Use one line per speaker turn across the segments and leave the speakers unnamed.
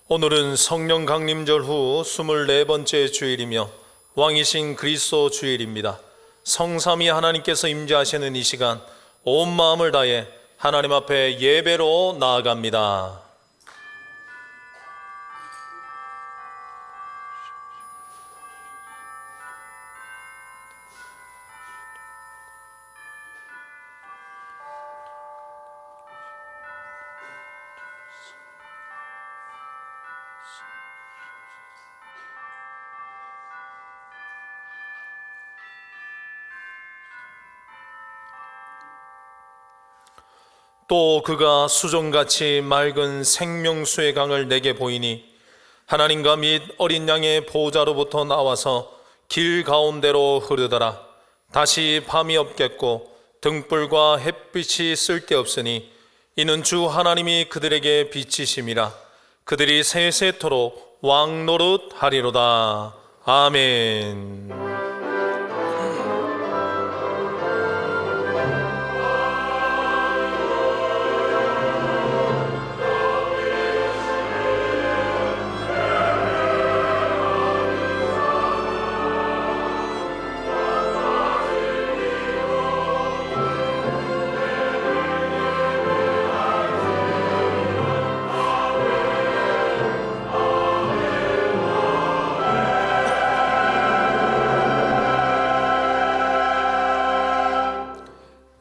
오늘은 성령 강림절 후 24번째 주일이며 왕이신 그리스도 주일입니다. 성삼위 하나님께서 임재하시는 이 시간 온 마음을 다해 하나님 앞에 예배로 나아갑니다. 또 그가 수종같이 맑은 생명수의 강을 내게 보이니 하나님과 및 어린 양의 보호자로부터 나와서 길 가운데로 흐르더라. 다시 밤이 없겠고 등불과 햇빛이 쓸데없으니 이는 주 하나님이 그들에게 빛이심이라. 그들이 세세토록 왕 노릇하리로다. 아멘.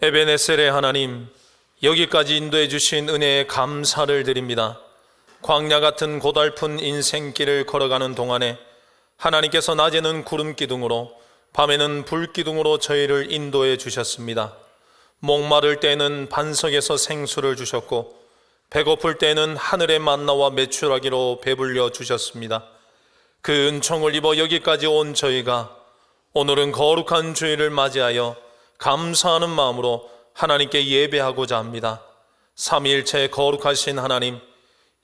에베네셀의 하나님, 여기까지 인도해 주신 은혜에 감사를 드립니다. 광야 같은 고달픈 인생길을 걸어가는 동안에 하나님께서 낮에는 구름 기둥으로 밤에는 불 기둥으로 저희를 인도해 주셨습니다. 목마를 때는 반석에서 생수를 주셨고 배고플 때는 하늘의 만나와 메추라기로 배불려 주셨습니다. 그 은총을 입어 여기까지 온 저희가 오늘은 거룩한 주일을 맞이하여 감사하는 마음으로 하나님께 예배하고자 합니다. 삼위일체 거룩하신 하나님,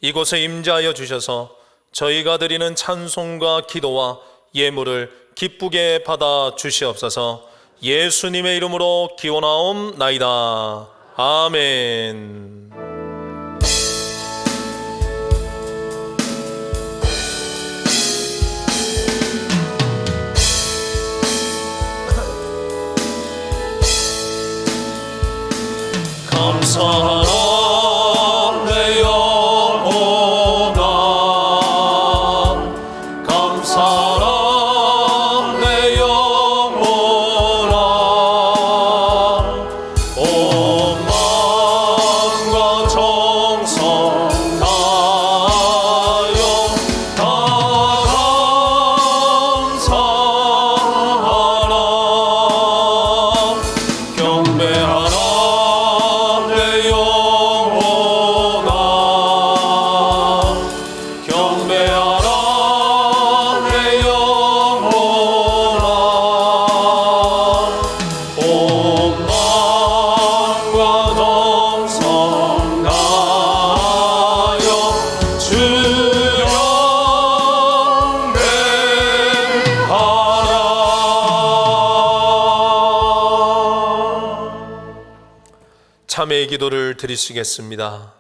이곳에 임재하여 주셔서 저희가 드리는 찬송과 기도와 예물을 기쁘게 받아 주시옵소서. 예수님의 이름으로 기원하옵나이다. 아멘. 감사하라 내 영혼아, 감사하라 내 영혼아. 온 마음과 정성 다하여 다 감사하라. 경배하라 참회의 기도를 드리시겠습니다.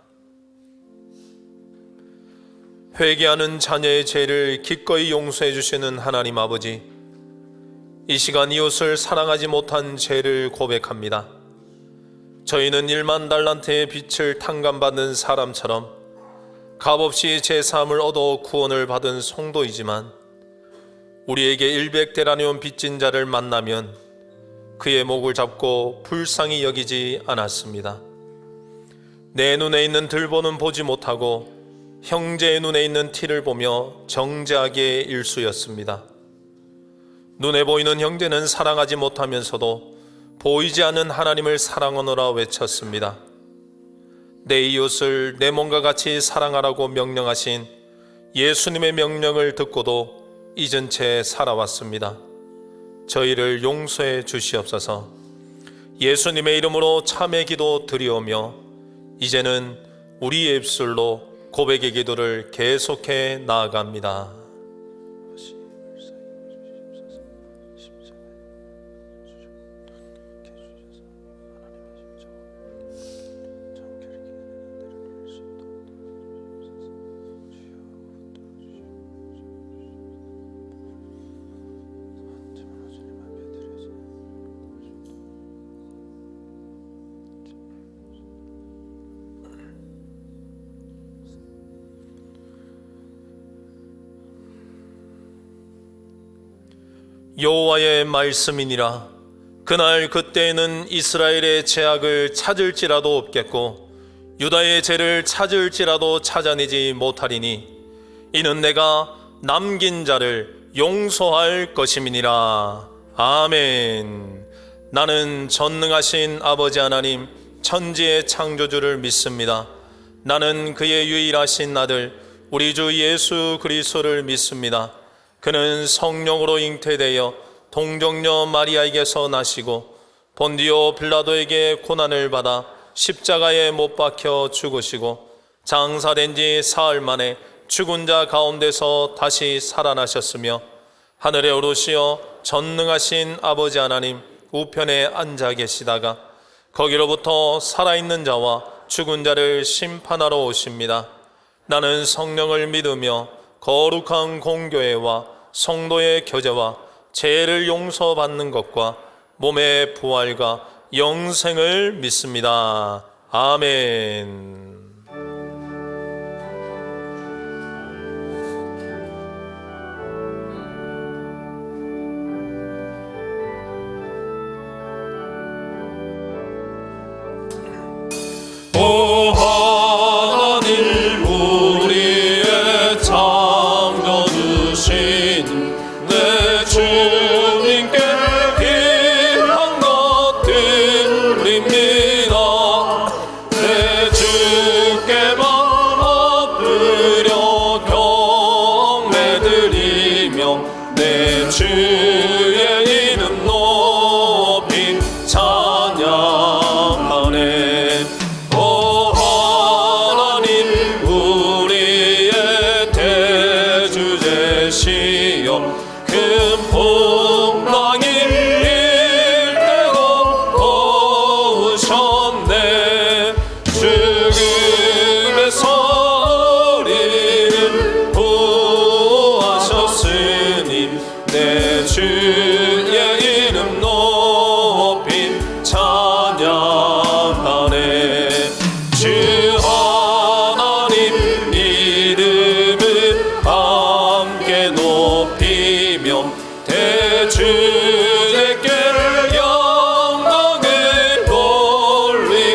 회개하는 자녀의 죄를 기꺼이 용서해 주시는 하나님 아버지, 이 시간 이웃을 사랑하지 못한 죄를 고백합니다. 저희는 1만 달란트의 빚을 탕감받는 사람처럼 값없이 제사함을 얻어 구원을 받은 성도이지만 우리에게 100데나리온 빚진 자를 만나면 그의 목을 잡고 불쌍히 여기지 않았습니다. 내 눈에 있는 들보는 보지 못하고 형제의 눈에 있는 티를 보며 정죄하게 일쑤였습니다. 눈에 보이는 형제는 사랑하지 못하면서도 보이지 않는 하나님을 사랑하노라 외쳤습니다. 내 이웃을 내 몸과 같이 사랑하라고 명령하신 예수님의 명령을 듣고도 잊은 채 살아왔습니다. 저희를 용서해 주시옵소서. 예수님의 이름으로 참회 기도 드리오며 이제는 우리의 입술로 고백의 기도를 계속해 나아갑니다. 여호와의 말씀이니라. 그날 그때에는 이스라엘의 죄악을 찾을지라도 없겠고 유다의 죄를 찾을지라도 찾아내지 못하리니 이는 내가 남긴 자를 용서할 것임이니라. 아멘. 나는 전능하신 아버지 하나님 천지의 창조주를 믿습니다. 나는 그의 유일하신 아들 우리 주 예수 그리스도를 믿습니다. 그는 성령으로 잉태되어 동정녀 마리아에게서 나시고 본디오 빌라도에게 고난을 받아 십자가에 못 박혀 죽으시고 장사된 지 사흘 만에 죽은 자 가운데서 다시 살아나셨으며 하늘에 오르시어 전능하신 아버지 하나님 우편에 앉아 계시다가 거기로부터 살아있는 자와 죽은 자를 심판하러 오십니다. 나는 성령을 믿으며 거룩한 공교회와 성도의 교제와 죄를 용서받는 것과 몸의 부활과 영생을 믿습니다. 아멘. 오 하나님 우리의 창조주신 내 주님께 귀한 것 드립니다. 내 주께만 엎드려 경배드리며 내 주의 이름 높이 찬양하네. 큰 풍랑이 일대고 거우셨네. 죽음에서 우리를 구하셨으니 내 주의 이름 높이 찬양하네. 주 하나님 이름을 함께 높이며 대주님께 영광을 돌리오리.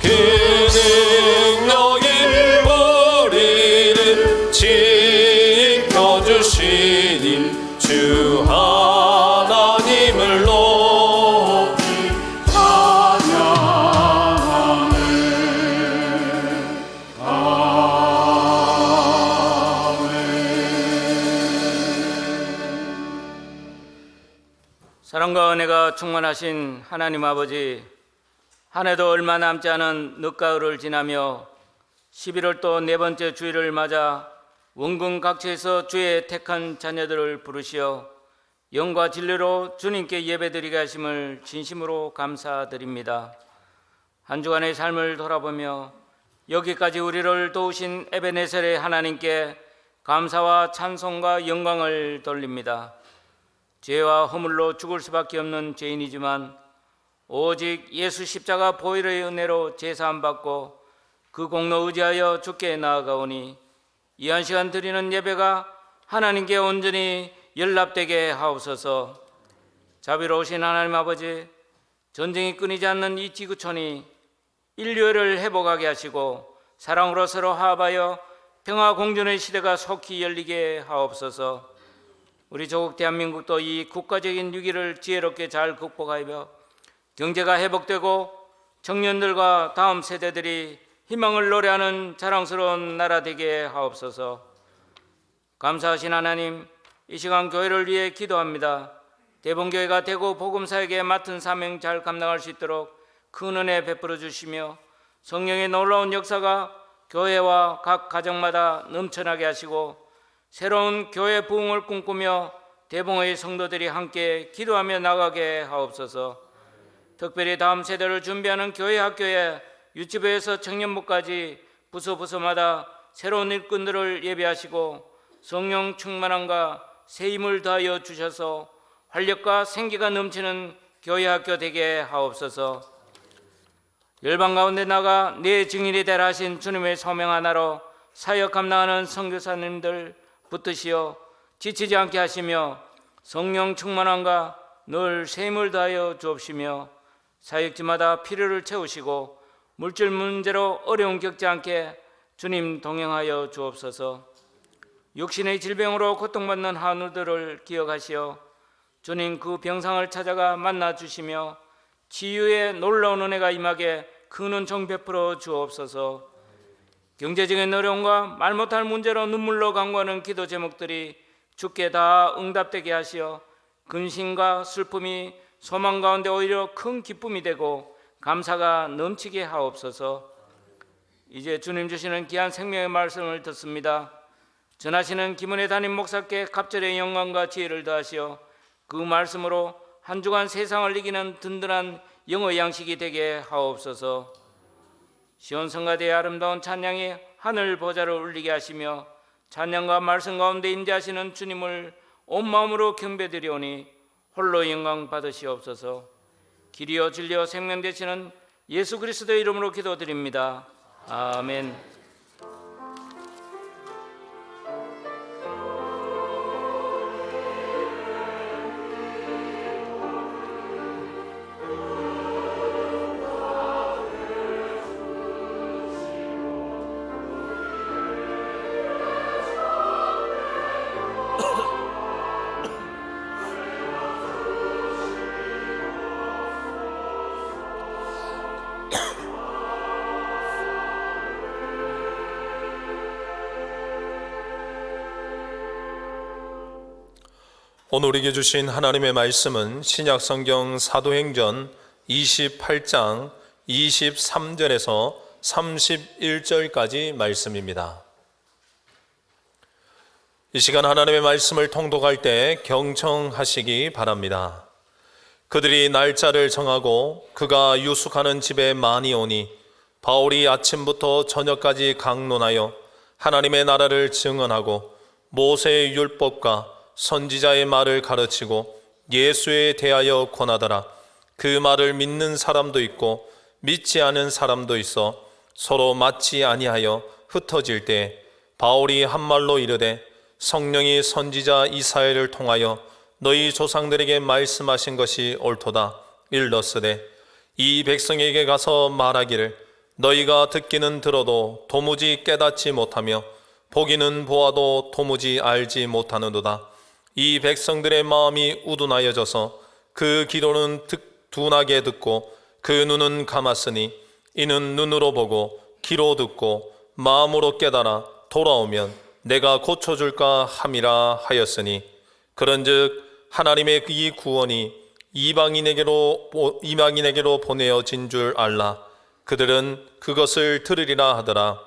그 능력이 우리를 지켜주시니 주 하나님을 높이 찬양하네.
사랑과 은혜가 충만하신 하나님 아버지, 한 해도 얼마 남지 않은 늦가을을 지나며 11월 또 네 번째 주일을 맞아 원군 각지에서 주의 택한 자녀들을 부르시어 영과 진리로 주님께 예배드리게 하심을 진심으로 감사드립니다. 한 주간의 삶을 돌아보며 여기까지 우리를 도우신 에베네셀의 하나님께 감사와 찬송과 영광을 돌립니다. 죄와 허물로 죽을 수밖에 없는 죄인이지만 오직 예수 십자가 보혈의 은혜로 제사함 받고 그 공로 의지하여 주께 나아가오니 이 한 시간 드리는 예배가 하나님께 온전히 연락되게 하옵소서. 자비로우신 하나님 아버지, 전쟁이 끊이지 않는 이 지구촌이 인류를 회복하게 하시고 사랑으로 서로 화합하여 평화 공존의 시대가 속히 열리게 하옵소서. 우리 조국 대한민국도 이 국가적인 위기를 지혜롭게 잘 극복하여 경제가 회복되고 청년들과 다음 세대들이 희망을 노래하는 자랑스러운 나라 되게 하옵소서. 감사하신 하나님, 이 시간 교회를 위해 기도합니다. 대본교회가 대구 복음사에게 맡은 사명 잘 감당할 수 있도록 큰 은혜 베풀어 주시며 성령의 놀라운 역사가 교회와 각 가정마다 넘쳐나게 하시고 새로운 교회 부흥을 꿈꾸며 대봉의 성도들이 함께 기도하며 나가게 하옵소서. 특별히 다음 세대를 준비하는 교회 학교에 유치부에서 청년부까지 부서마다 새로운 일꾼들을 예비하시고 성령 충만함과 새 힘을 더하여 주셔서 활력과 생기가 넘치는 교회 학교 되게 하옵소서. 열방 가운데 나가 내 증인이 되라 하신 주님의 소명 하나로 사역 감당하는 선교사님들 붙드시어 지치지 않게 하시며 성령 충만함과 늘 셈을 다하여 주옵시며 사역지마다 필요를 채우시고 물질 문제로 어려움 겪지 않게 주님 동행하여 주옵소서. 육신의 질병으로 고통받는 한우들을 기억하시어 주님 그 병상을 찾아가 만나 주시며 치유의 놀라운 은혜가 임하게 큰 은총 베풀어 주옵소서. 경제적인 어려움과 말 못할 문제로 눈물로 간구하는 기도 제목들이 주께 다 응답되게 하시어 근심과 슬픔이 소망 가운데 오히려 큰 기쁨이 되고 감사가 넘치게 하옵소서. 이제 주님 주시는 귀한 생명의 말씀을 듣습니다. 전하시는 김은혜 담임 목사께 갑절의 영광과 지혜를 더하시어 그 말씀으로 한 주간 세상을 이기는 든든한 영의 양식이 되게 하옵소서. 시온성가대의 아름다운 찬양이 하늘 보좌를 울리게 하시며 찬양과 말씀 가운데 임재하시는 주님을 온 마음으로 경배드리오니 홀로 영광 받으시옵소서. 길이요 진리요 생명 되시는 예수 그리스도의 이름으로 기도드립니다. 아멘.
오늘 우리에게 주신 하나님의 말씀은 신약성경 사도행전 28장 23절에서 31절까지 말씀입니다. 이 시간 하나님의 말씀을 통독할 때 경청하시기 바랍니다. 그들이 날짜를 정하고 그가 유숙하는 집에 많이 오니 바울이 아침부터 저녁까지 강론하여 하나님의 나라를 증언하고 모세의 율법과 선지자의 말을 가르치고 예수에 대하여 권하더라. 그 말을 믿는 사람도 있고 믿지 않은 사람도 있어 서로 맞지 아니하여 흩어질 때 바울이 한 말로 이르되 성령이 선지자 이사야를 통하여 너희 조상들에게 말씀하신 것이 옳도다. 일렀으되 이 백성에게 가서 말하기를 너희가 듣기는 들어도 도무지 깨닫지 못하며 보기는 보아도 도무지 알지 못하는도다. 이 백성들의 마음이 우둔하여져서 그 귀로는 둔하게 듣고 그 눈은 감았으니 이는 눈으로 보고 귀로 듣고 마음으로 깨달아 돌아오면 내가 고쳐줄까 함이라 하였으니 그런즉 하나님의 이 구원이 이방인에게로 보내어진 줄 알라. 그들은 그것을 들으리라 하더라.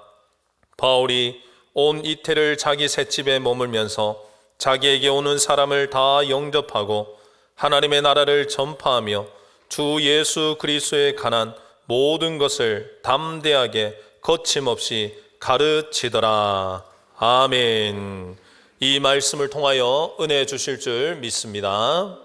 바울이 온 이태를 자기 셋집에 머물면서 자기에게 오는 사람을 다 영접하고 하나님의 나라를 전파하며 주 예수 그리스도에 관한 모든 것을 담대하게 거침없이 가르치더라. 아멘. 이 말씀을 통하여 은혜 주실 줄 믿습니다.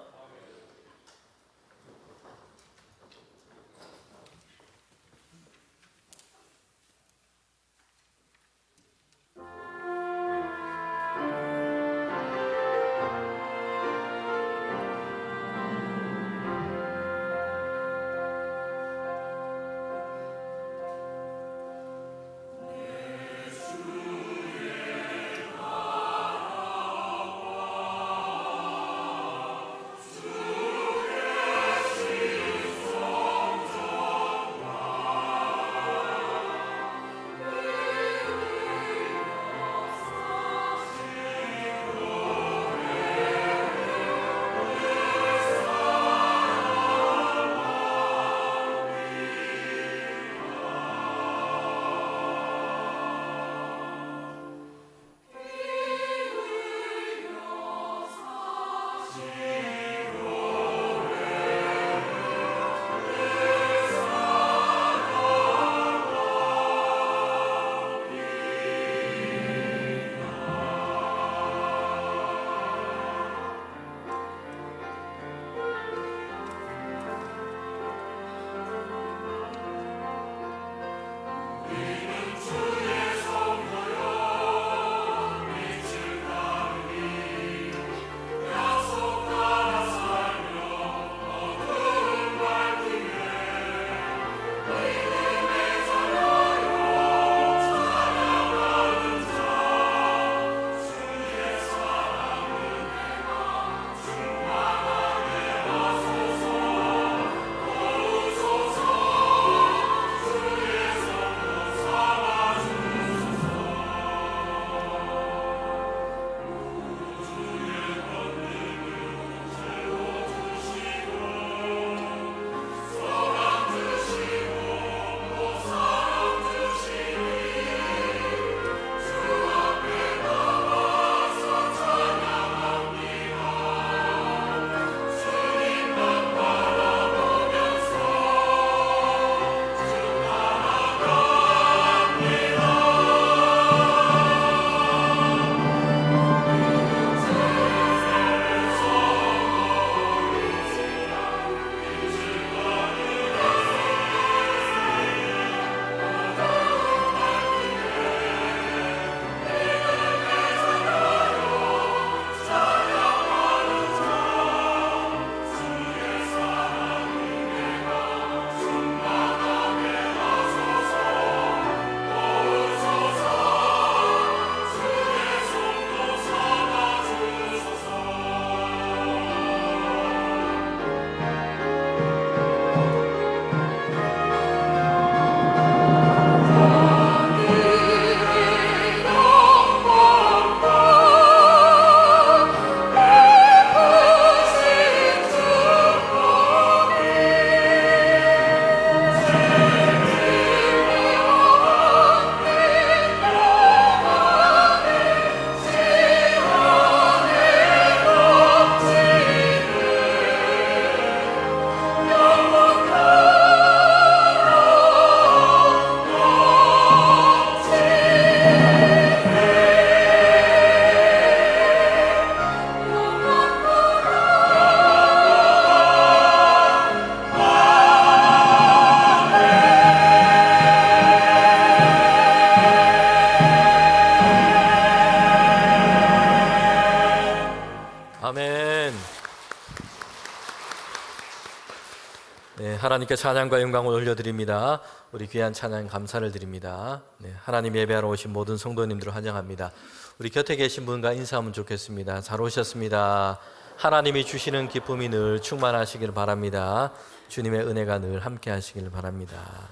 하나님께 찬양과 영광을 올려드립니다. 우리 귀한 찬양 감사를 드립니다. 하나님 예배하러 오신 모든 성도님들을 환영합니다. 우리 곁에 계신 분과 인사하면 좋겠습니다. 잘 오셨습니다. 하나님이 주시는 기쁨이 늘 충만하시기를 바랍니다. 주님의 은혜가 늘 함께 하시기를 바랍니다.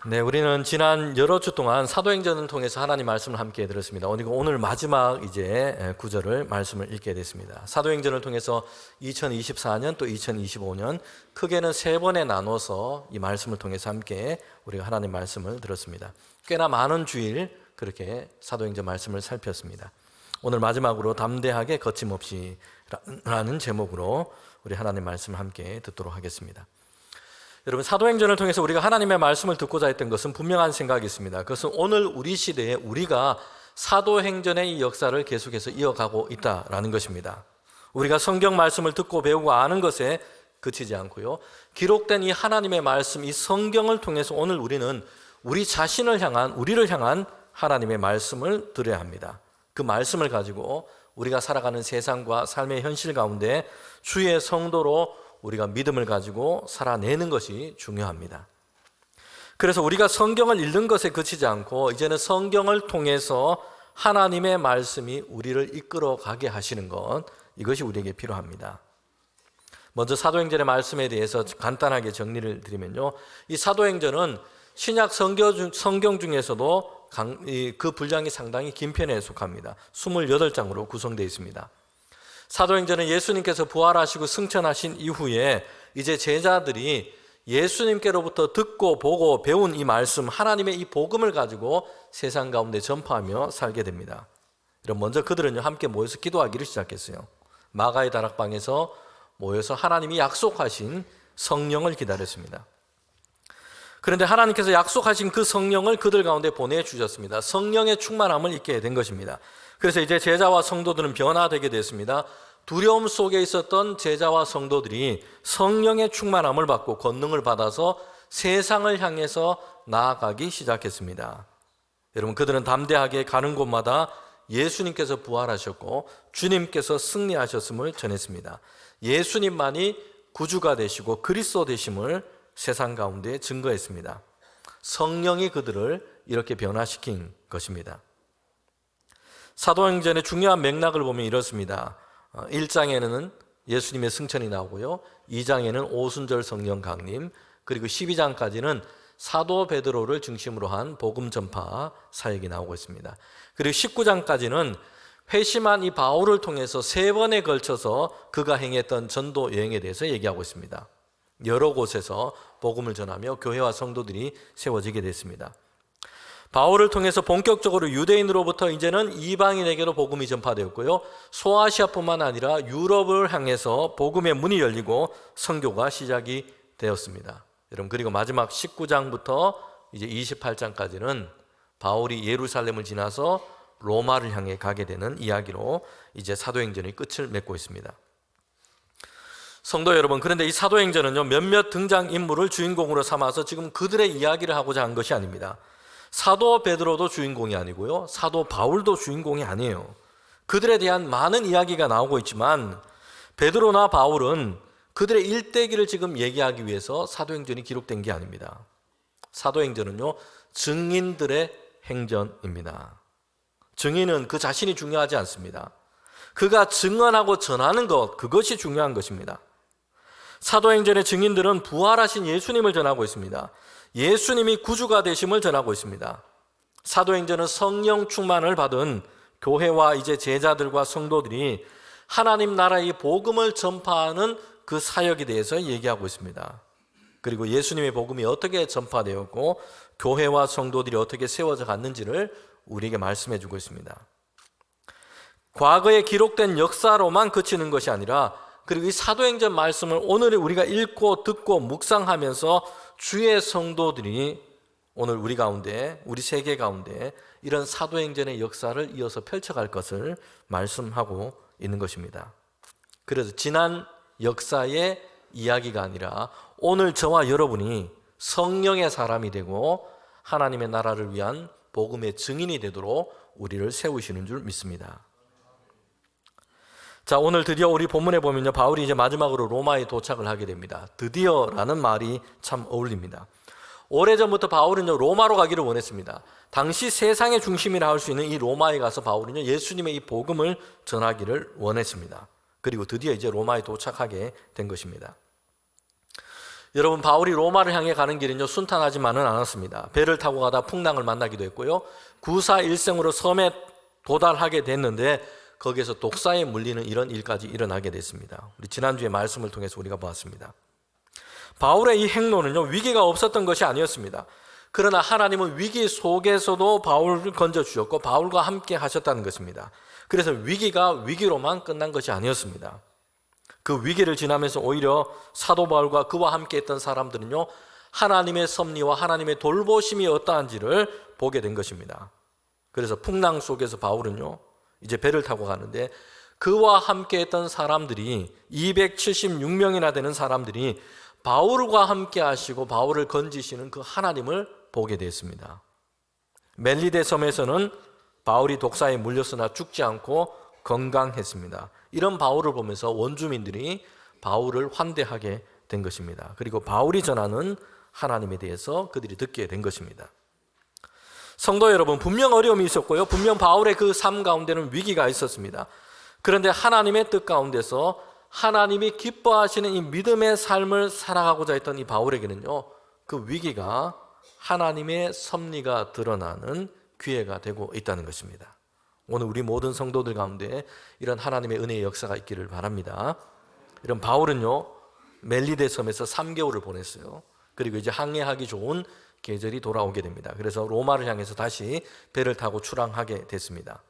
우리는 지난 여러 주 동안 사도행전을 통해서 하나님 말씀을 함께 들었습니다. 오늘 마지막 이제 구절을 말씀을 읽게 됐습니다. 사도행전을 통해서 2024년 또 2025년 크게는 세 번에 나눠서 이 말씀을 통해서 함께 우리가 하나님 말씀을 들었습니다. 꽤나 많은 주일 그렇게 사도행전 말씀을 살폈습니다. 오늘 마지막으로 담대하게 거침없이 라는 제목으로 우리 하나님 말씀을 함께 듣도록 하겠습니다. 여러분, 사도행전을 통해서 우리가 하나님의 말씀을 듣고자 했던 것은 분명한 생각이 있습니다. 그것은 오늘 우리 시대에 우리가 사도행전의 이 역사를 계속해서 이어가고 있다라는 것입니다. 우리가 성경 말씀을 듣고 배우고 아는 것에 그치지 않고요, 기록된 이 하나님의 말씀, 이 성경을 통해서 오늘 우리는 우리를 향한 하나님의 말씀을 들어야 합니다. 그 말씀을 가지고 우리가 살아가는 세상과 삶의 현실 가운데 주의 성도로 우리가 믿음을 가지고 살아내는 것이 중요합니다. 그래서 우리가 성경을 읽는 것에 그치지 않고 이제는 성경을 통해서 하나님의 말씀이 우리를 이끌어 가게 하시는 것, 이것이 우리에게 필요합니다. 먼저 사도행전의 말씀에 대해서 간단하게 정리를 드리면요, 이 사도행전은 신약 성경 중에서도 그 분량이 상당히 긴 편에 속합니다. 28장으로 구성되어 있습니다. 사도행전은 예수님께서 부활하시고 승천하신 이후에 이제 제자들이 예수님께로부터 듣고 보고 배운 이 말씀, 하나님의 이 복음을 가지고 세상 가운데 전파하며 살게 됩니다. 먼저 그들은 함께 모여서 기도하기를 시작했어요. 마가의 다락방에서 모여서 하나님이 약속하신 성령을 기다렸습니다. 그런데 하나님께서 약속하신 그 성령을 그들 가운데 보내주셨습니다. 성령의 충만함을 입게 된 것입니다. 그래서 이제 제자와 성도들은 변화되게 됐습니다. 두려움 속에 있었던 제자와 성도들이 성령의 충만함을 받고 권능을 받아서 세상을 향해서 나아가기 시작했습니다. 여러분, 그들은 담대하게 가는 곳마다 예수님께서 부활하셨고 주님께서 승리하셨음을 전했습니다. 예수님만이 구주가 되시고 그리스도 되심을 세상 가운데 증거했습니다. 성령이 그들을 이렇게 변화시킨 것입니다. 사도행전의 중요한 맥락을 보면 이렇습니다. 1장에는 예수님의 승천이 나오고요, 2장에는 오순절 성령 강림, 그리고 12장까지는 사도 베드로를 중심으로 한 복음 전파 사역이 나오고 있습니다. 그리고 19장까지는 회심한 이 바울을 통해서 3번에 걸쳐서 그가 행했던 전도 여행에 대해서 얘기하고 있습니다. 여러 곳에서 복음을 전하며 교회와 성도들이 세워지게 됐습니다. 바울을 통해서 본격적으로 유대인으로부터 이제는 이방인에게로 복음이 전파되었고요, 소아시아뿐만 아니라 유럽을 향해서 복음의 문이 열리고 선교가 시작이 되었습니다. 여러분, 그리고 마지막 19장부터 이제 28장까지는 바울이 예루살렘을 지나서 로마를 향해 가게 되는 이야기로 이제 사도행전의 끝을 맺고 있습니다. 성도 여러분, 그런데 이 사도행전은요, 몇몇 등장인물을 주인공으로 삼아서 지금 그들의 이야기를 하고자 한 것이 아닙니다. 사도 베드로도 주인공이 아니고요, 사도 바울도 주인공이 아니에요. 그들에 대한 많은 이야기가 나오고 있지만 베드로나 바울은 그들의 일대기를 지금 얘기하기 위해서 사도행전이 기록된 게 아닙니다. 사도행전은요, 증인들의 행전입니다. 증인은 그 자신이 중요하지 않습니다. 그가 증언하고 전하는 것, 그것이 중요한 것입니다. 사도행전의 증인들은 부활하신 예수님을 전하고 있습니다. 예수님이 구주가 되심을 전하고 있습니다. 사도행전은 성령 충만을 받은 교회와 이제 제자들과 성도들이 하나님 나라의 복음을 전파하는 그 사역에 대해서 얘기하고 있습니다. 그리고 예수님의 복음이 어떻게 전파되었고 교회와 성도들이 어떻게 세워져 갔는지를 우리에게 말씀해 주고 있습니다. 과거에 기록된 역사로만 그치는 것이 아니라, 그리고 이 사도행전 말씀을 오늘 우리가 읽고 듣고 묵상하면서 주의 성도들이 오늘 우리 가운데, 우리 세계 가운데 이런 사도행전의 역사를 이어서 펼쳐갈 것을 말씀하고 있는 것입니다. 그래서 지난 역사의 이야기가 아니라 오늘 저와 여러분이 성령의 사람이 되고 하나님의 나라를 위한 복음의 증인이 되도록 우리를 세우시는 줄 믿습니다. 자, 오늘 드디어 우리 본문에 보면요, 바울이 이제 마지막으로 로마에 도착을 하게 됩니다. 드디어라는 말이 참 어울립니다. 오래전부터 바울은요, 로마로 가기를 원했습니다. 당시 세상의 중심이라 할 수 있는 이 로마에 가서 바울은요, 예수님의 이 복음을 전하기를 원했습니다. 그리고 드디어 이제 로마에 도착하게 된 것입니다. 여러분, 바울이 로마를 향해 가는 길은요, 순탄하지만은 않았습니다. 배를 타고 가다 풍랑을 만나기도 했고요, 구사일생으로 섬에 도달하게 됐는데 거기에서 독사에 물리는 이런 일까지 일어나게 됐습니다. 우리 지난주에 말씀을 통해서 우리가 보았습니다. 바울의 이 행로는요, 위기가 없었던 것이 아니었습니다. 그러나 하나님은 위기 속에서도 바울을 건져주셨고 바울과 함께 하셨다는 것입니다. 그래서 위기가 위기로만 끝난 것이 아니었습니다. 그 위기를 지나면서 오히려 사도 바울과 그와 함께 했던 사람들은요, 하나님의 섭리와 하나님의 돌보심이 어떠한지를 보게 된 것입니다. 그래서 풍랑 속에서 바울은요, 이제 배를 타고 가는데 그와 함께 했던 사람들이 276명이나 되는 사람들이 바울과 함께 하시고 바울을 건지시는 그 하나님을 보게 됐습니다. 멜리데 섬에서는 바울이 독사에 물렸으나 죽지 않고 건강했습니다. 이런 바울을 보면서 원주민들이 바울을 환대하게 된 것입니다. 그리고 바울이 전하는 하나님에 대해서 그들이 듣게 된 것입니다. 성도 여러분, 분명 어려움이 있었고요, 분명 바울의 그 삶 가운데는 위기가 있었습니다. 그런데 하나님의 뜻 가운데서 하나님이 기뻐하시는 이 믿음의 삶을 살아가고자 했던 이 바울에게는요, 그 위기가 하나님의 섭리가 드러나는 기회가 되고 있다는 것입니다. 오늘 우리 모든 성도들 가운데 이런 하나님의 은혜의 역사가 있기를 바랍니다. 이런 바울은요, 멜리데 섬에서 3개월을 보냈어요. 그리고 이제 항해하기 좋은 계절이 돌아오게 됩니다. 그래서 로마를 향해서 다시 배를 타고 출항하게 됐습니다.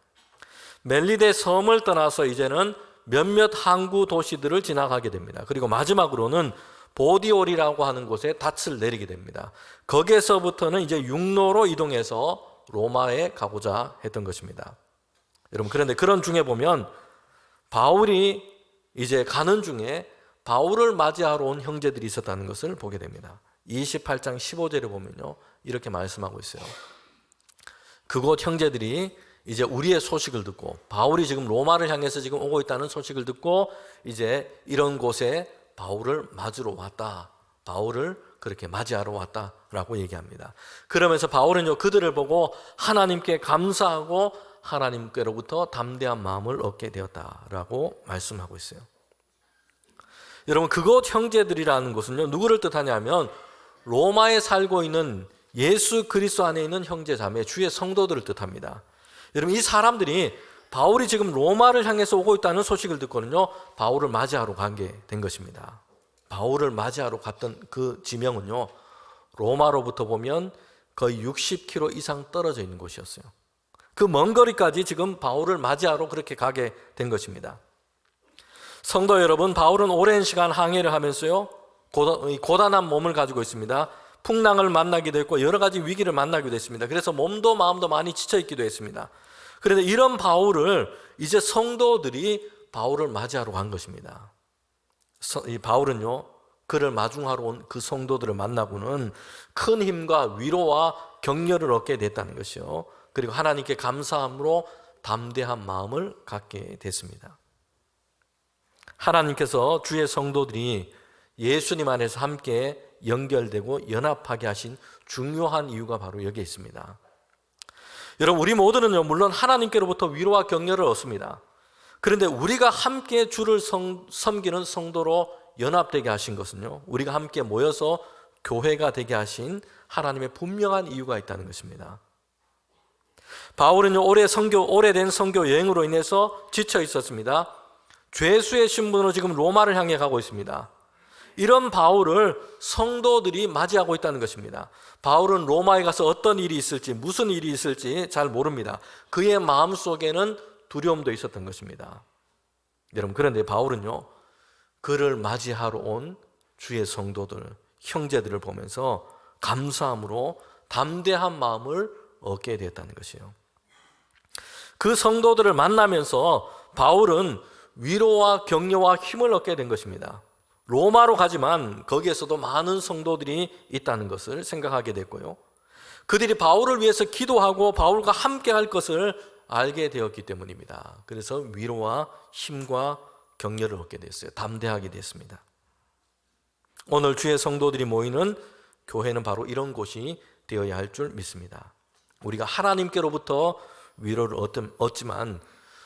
멜리데 섬을 떠나서 이제는 몇몇 항구 도시들을 지나가게 됩니다. 그리고 마지막으로는 보디올이라고 하는 곳에 닻을 내리게 됩니다. 거기에서부터는 이제 육로로 이동해서 로마에 가고자 했던 것입니다. 여러분, 그런데 그런 중에 보면 바울이 이제 가는 중에 바울을 맞이하러 온 형제들이 있었다는 것을 보게 됩니다. 28장 15절에 보면요, 이렇게 말씀하고 있어요. 그곳 형제들이 이제 우리의 소식을 듣고, 바울이 지금 로마를 향해서 지금 오고 있다는 소식을 듣고 이제 이런 곳에 바울을 맞으러 왔다, 바울을 그렇게 맞이하러 왔다라고 얘기합니다. 그러면서 바울은요, 그들을 보고 하나님께 감사하고 하나님께로부터 담대한 마음을 얻게 되었다라고 말씀하고 있어요. 여러분, 그곳 형제들이라는 것은요, 누구를 뜻하냐면 로마에 살고 있는 예수 그리스도 안에 있는 형제 자매, 주의 성도들을 뜻합니다. 여러분, 이 사람들이 바울이 지금 로마를 향해서 오고 있다는 소식을 듣고는요, 바울을 맞이하러 가게 된 것입니다. 바울을 맞이하러 갔던 그 지명은요, 로마로부터 보면 거의 60km 이상 떨어져 있는 곳이었어요. 그 먼 거리까지 지금 바울을 맞이하러 그렇게 가게 된 것입니다. 성도 여러분, 바울은 오랜 시간 항해를 하면서요, 고단한 몸을 가지고 있습니다. 풍랑을 만나기도 했고 여러 가지 위기를 만나기도 했습니다. 그래서 몸도 마음도 많이 지쳐 있기도 했습니다. 그런데 이런 바울을 이제 성도들이 바울을 맞이하러 간 것입니다. 이 바울은요, 그를 마중하러 온 그 성도들을 만나고는 큰 힘과 위로와 격려를 얻게 됐다는 것이요, 그리고 하나님께 감사함으로 담대한 마음을 갖게 됐습니다. 하나님께서 주의 성도들이 예수님 안에서 함께 연결되고 연합하게 하신 중요한 이유가 바로 여기에 있습니다. 여러분, 우리 모두는요, 물론 하나님께로부터 위로와 격려를 얻습니다. 그런데 우리가 함께 주를 섬기는 성도로 연합되게 하신 것은요, 우리가 함께 모여서 교회가 되게 하신 하나님의 분명한 이유가 있다는 것입니다. 바울은요, 오래된 선교 여행으로 인해서 지쳐 있었습니다. 죄수의 신분으로 지금 로마를 향해 가고 있습니다. 이런 바울을 성도들이 맞이하고 있다는 것입니다. 바울은 로마에 가서 어떤 일이 있을지, 무슨 일이 있을지 잘 모릅니다. 그의 마음속에는 두려움도 있었던 것입니다. 여러분, 그런데 바울은요, 그를 맞이하러 온 주의 성도들, 형제들을 보면서 감사함으로 담대한 마음을 얻게 되었다는 것이에요. 그 성도들을 만나면서 바울은 위로와 격려와 힘을 얻게 된 것입니다. 로마로 가지만 거기에서도 많은 성도들이 있다는 것을 생각하게 됐고요, 그들이 바울을 위해서 기도하고 바울과 함께 할 것을 알게 되었기 때문입니다. 그래서 위로와 힘과 격려를 얻게 됐어요. 담대하게 됐습니다. 오늘 주의 성도들이 모이는 교회는 바로 이런 곳이 되어야 할 줄 믿습니다. 우리가 하나님께로부터 위로를 얻지만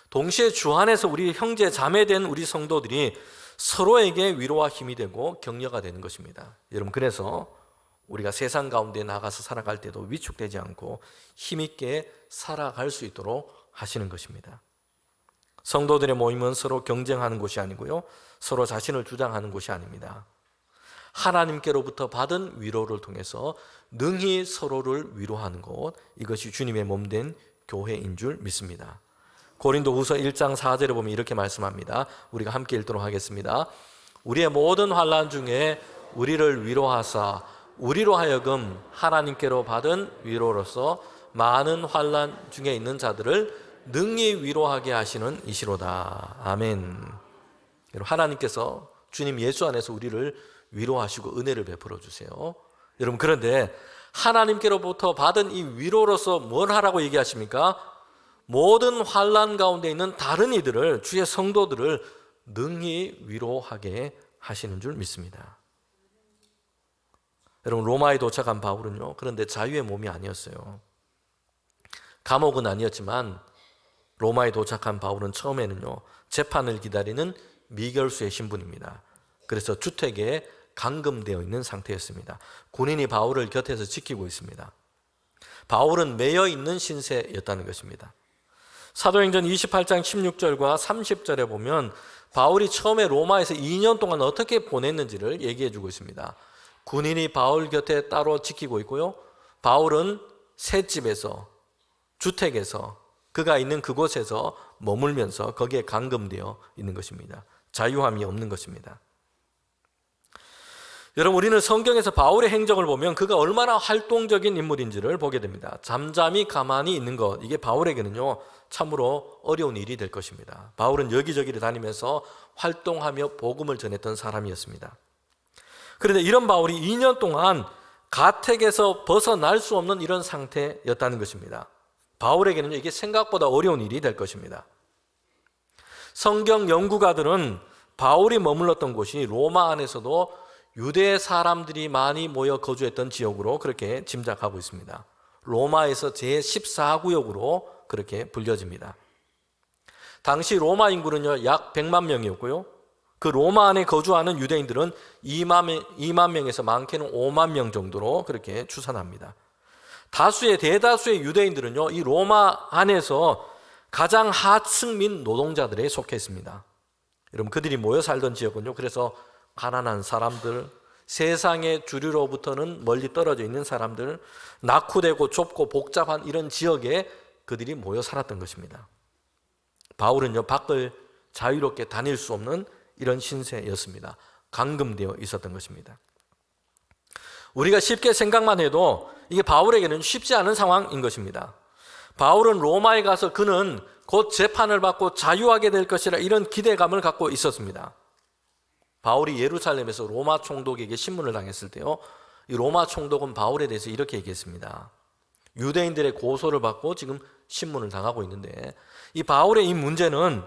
동시에 주 안에서 우리 형제 자매된 우리 성도들이 서로에게 위로와 힘이 되고 격려가 되는 것입니다. 여러분, 그래서 우리가 세상 가운데 나가서 살아갈 때도 위축되지 않고 힘있게 살아갈 수 있도록 하시는 것입니다. 성도들의 모임은 서로 경쟁하는 곳이 아니고요, 서로 자신을 주장하는 곳이 아닙니다. 하나님께로부터 받은 위로를 통해서 능히 서로를 위로하는 곳, 이것이 주님의 몸된 교회인 줄 믿습니다. 고린도후서 1장 4절에 보면 이렇게 말씀합니다. 우리가 함께 읽도록 하겠습니다. 우리의 모든 환난 중에 우리를 위로하사 우리로 하여금 하나님께로 받은 위로로서 많은 환난 중에 있는 자들을 능히 위로하게 하시는 이시로다. 아멘. 하나님께서 주님 예수 안에서 우리를 위로하시고 은혜를 베풀어 주세요. 여러분, 그런데 하나님께로부터 받은 이 위로로서 뭘 하라고 얘기하십니까? 모든 환난 가운데 있는 다른 이들을, 주의 성도들을 능히 위로하게 하시는 줄 믿습니다. 여러분, 로마에 도착한 바울은요, 그런데 자유의 몸이 아니었어요. 감옥은 아니었지만 로마에 도착한 바울은 처음에는요, 재판을 기다리는 미결수의 신분입니다. 그래서 주택에 감금되어 있는 상태였습니다. 군인이 바울을 곁에서 지키고 있습니다. 바울은 매여 있는 신세였다는 것입니다. 사도행전 28장 16절과 30절에 보면 바울이 처음에 로마에서 2년 동안 어떻게 보냈는지를 얘기해 주고 있습니다. 군인이 바울 곁에 따로 지키고 있고요, 바울은 셋집에서, 주택에서, 그가 있는 그곳에서 머물면서 거기에 감금되어 있는 것입니다. 자유함이 없는 것입니다. 여러분, 우리는 성경에서 바울의 행적을 보면 그가 얼마나 활동적인 인물인지를 보게 됩니다. 잠잠히 가만히 있는 것, 이게 바울에게는요 참으로 어려운 일이 될 것입니다. 바울은 여기저기를 다니면서 활동하며 복음을 전했던 사람이었습니다. 그런데 이런 바울이 2년 동안 가택에서 벗어날 수 없는 이런 상태였다는 것입니다. 바울에게는 이게 생각보다 어려운 일이 될 것입니다. 성경 연구가들은 바울이 머물렀던 곳이 로마 안에서도 유대 사람들이 많이 모여 거주했던 지역으로 그렇게 짐작하고 있습니다. 로마에서 제14구역으로 그렇게 불려집니다. 당시 로마 인구는요 약 100만 명이었고요, 그 로마 안에 거주하는 유대인들은 2만 명에서 많게는 5만 명 정도로 그렇게 추산합니다. 대다수의 유대인들은요 이 로마 안에서 가장 하층민 노동자들에 속했습니다. 여러분, 그들이 모여 살던 지역은요, 그래서 가난한 사람들, 세상의 주류로부터는 멀리 떨어져 있는 사람들, 낙후되고 좁고 복잡한 이런 지역에 그들이 모여 살았던 것입니다. 바울은요 밖을 자유롭게 다닐 수 없는 이런 신세였습니다. 감금되어 있었던 것입니다. 우리가 쉽게 생각만 해도 이게 바울에게는 쉽지 않은 상황인 것입니다. 바울은 로마에 가서 그는 곧 재판을 받고 자유하게 될 것이라 이런 기대감을 갖고 있었습니다. 바울이 예루살렘에서 로마 총독에게 신문을 당했을 때요, 이 로마 총독은 바울에 대해서 이렇게 얘기했습니다. 유대인들의 고소를 받고 지금 신문을 당하고 있는데 이 바울의 이 문제는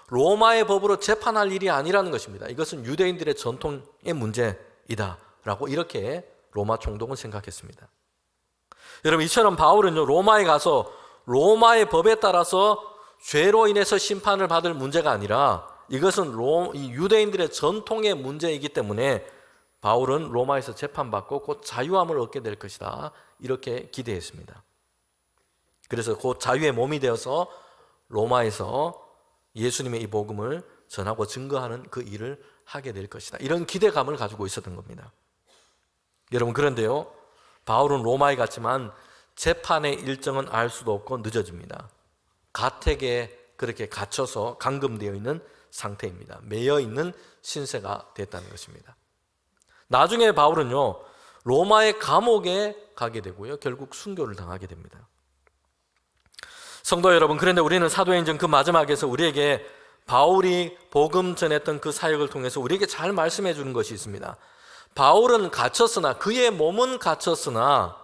로마의 법으로 재판할 일이 아니라는 것입니다. 이것은 유대인들의 전통의 문제이다 라고 이렇게 로마 총독은 생각했습니다. 여러분, 이처럼 바울은요 로마에 가서 로마의 법에 따라서 죄로 인해서 심판을 받을 문제가 아니라 이것은 유대인들의 전통의 문제이기 때문에 바울은 로마에서 재판받고 곧 자유함을 얻게 될 것이다, 이렇게 기대했습니다. 그래서 곧 자유의 몸이 되어서 로마에서 예수님의 이 복음을 전하고 증거하는 그 일을 하게 될 것이다, 이런 기대감을 가지고 있었던 겁니다. 여러분, 그런데요 바울은 로마에 갔지만 재판의 일정은 알 수도 없고 늦어집니다. 가택에 그렇게 갇혀서 감금되어 있는 상태입니다. 매여 있는 신세가 됐다는 것입니다. 나중에 바울은요 로마의 감옥에 가게 되고요, 결국 순교를 당하게 됩니다. 성도 여러분, 그런데 우리는 사도행전 그 마지막에서 우리에게 바울이 복음 전했던 그 사역을 통해서 우리에게 잘 말씀해 주는 것이 있습니다. 바울은 갇혔으나, 그의 몸은 갇혔으나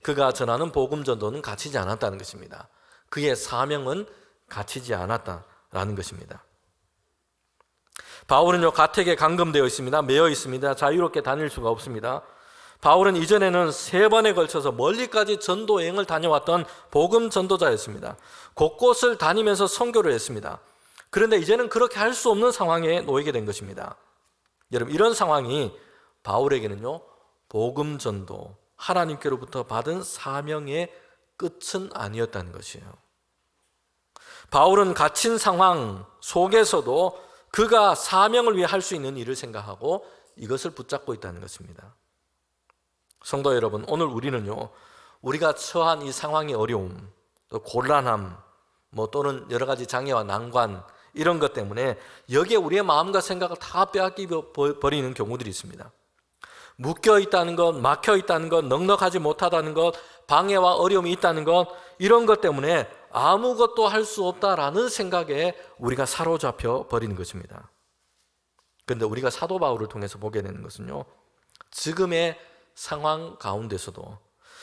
그가 전하는 복음 전도는 갇히지 않았다는 것입니다. 그의 사명은 갇히지 않았다라는 것입니다. 바울은요, 가택에 감금되어 있습니다. 매여 있습니다. 자유롭게 다닐 수가 없습니다. 바울은 이전에는 3번에 걸쳐서 멀리까지 전도 여행을 다녀왔던 복음 전도자였습니다. 곳곳을 다니면서 선교를 했습니다. 그런데 이제는 그렇게 할 수 없는 상황에 놓이게 된 것입니다. 여러분, 이런 상황이 바울에게는요, 복음 전도, 하나님께로부터 받은 사명의 끝은 아니었다는 것이에요. 바울은 갇힌 상황 속에서도 그가 사명을 위해 할 수 있는 일을 생각하고 이것을 붙잡고 있다는 것입니다. 성도 여러분, 오늘 우리는요, 우리가 처한 이 상황의 어려움, 또 곤란함, 또는 여러 가지 장애와 난관, 이런 것 때문에 여기에 우리의 마음과 생각을 다 빼앗겨 버리는 경우들이 있습니다. 묶여 있다는 것, 막혀 있다는 것, 넉넉하지 못하다는 것, 방해와 어려움이 있다는 것, 이런 것 때문에 아무것도 할 수 없다라는 생각에 우리가 사로잡혀 버리는 것입니다. 그런데 우리가 사도 바울을 통해서 보게 되는 것은요, 지금의 상황 가운데서도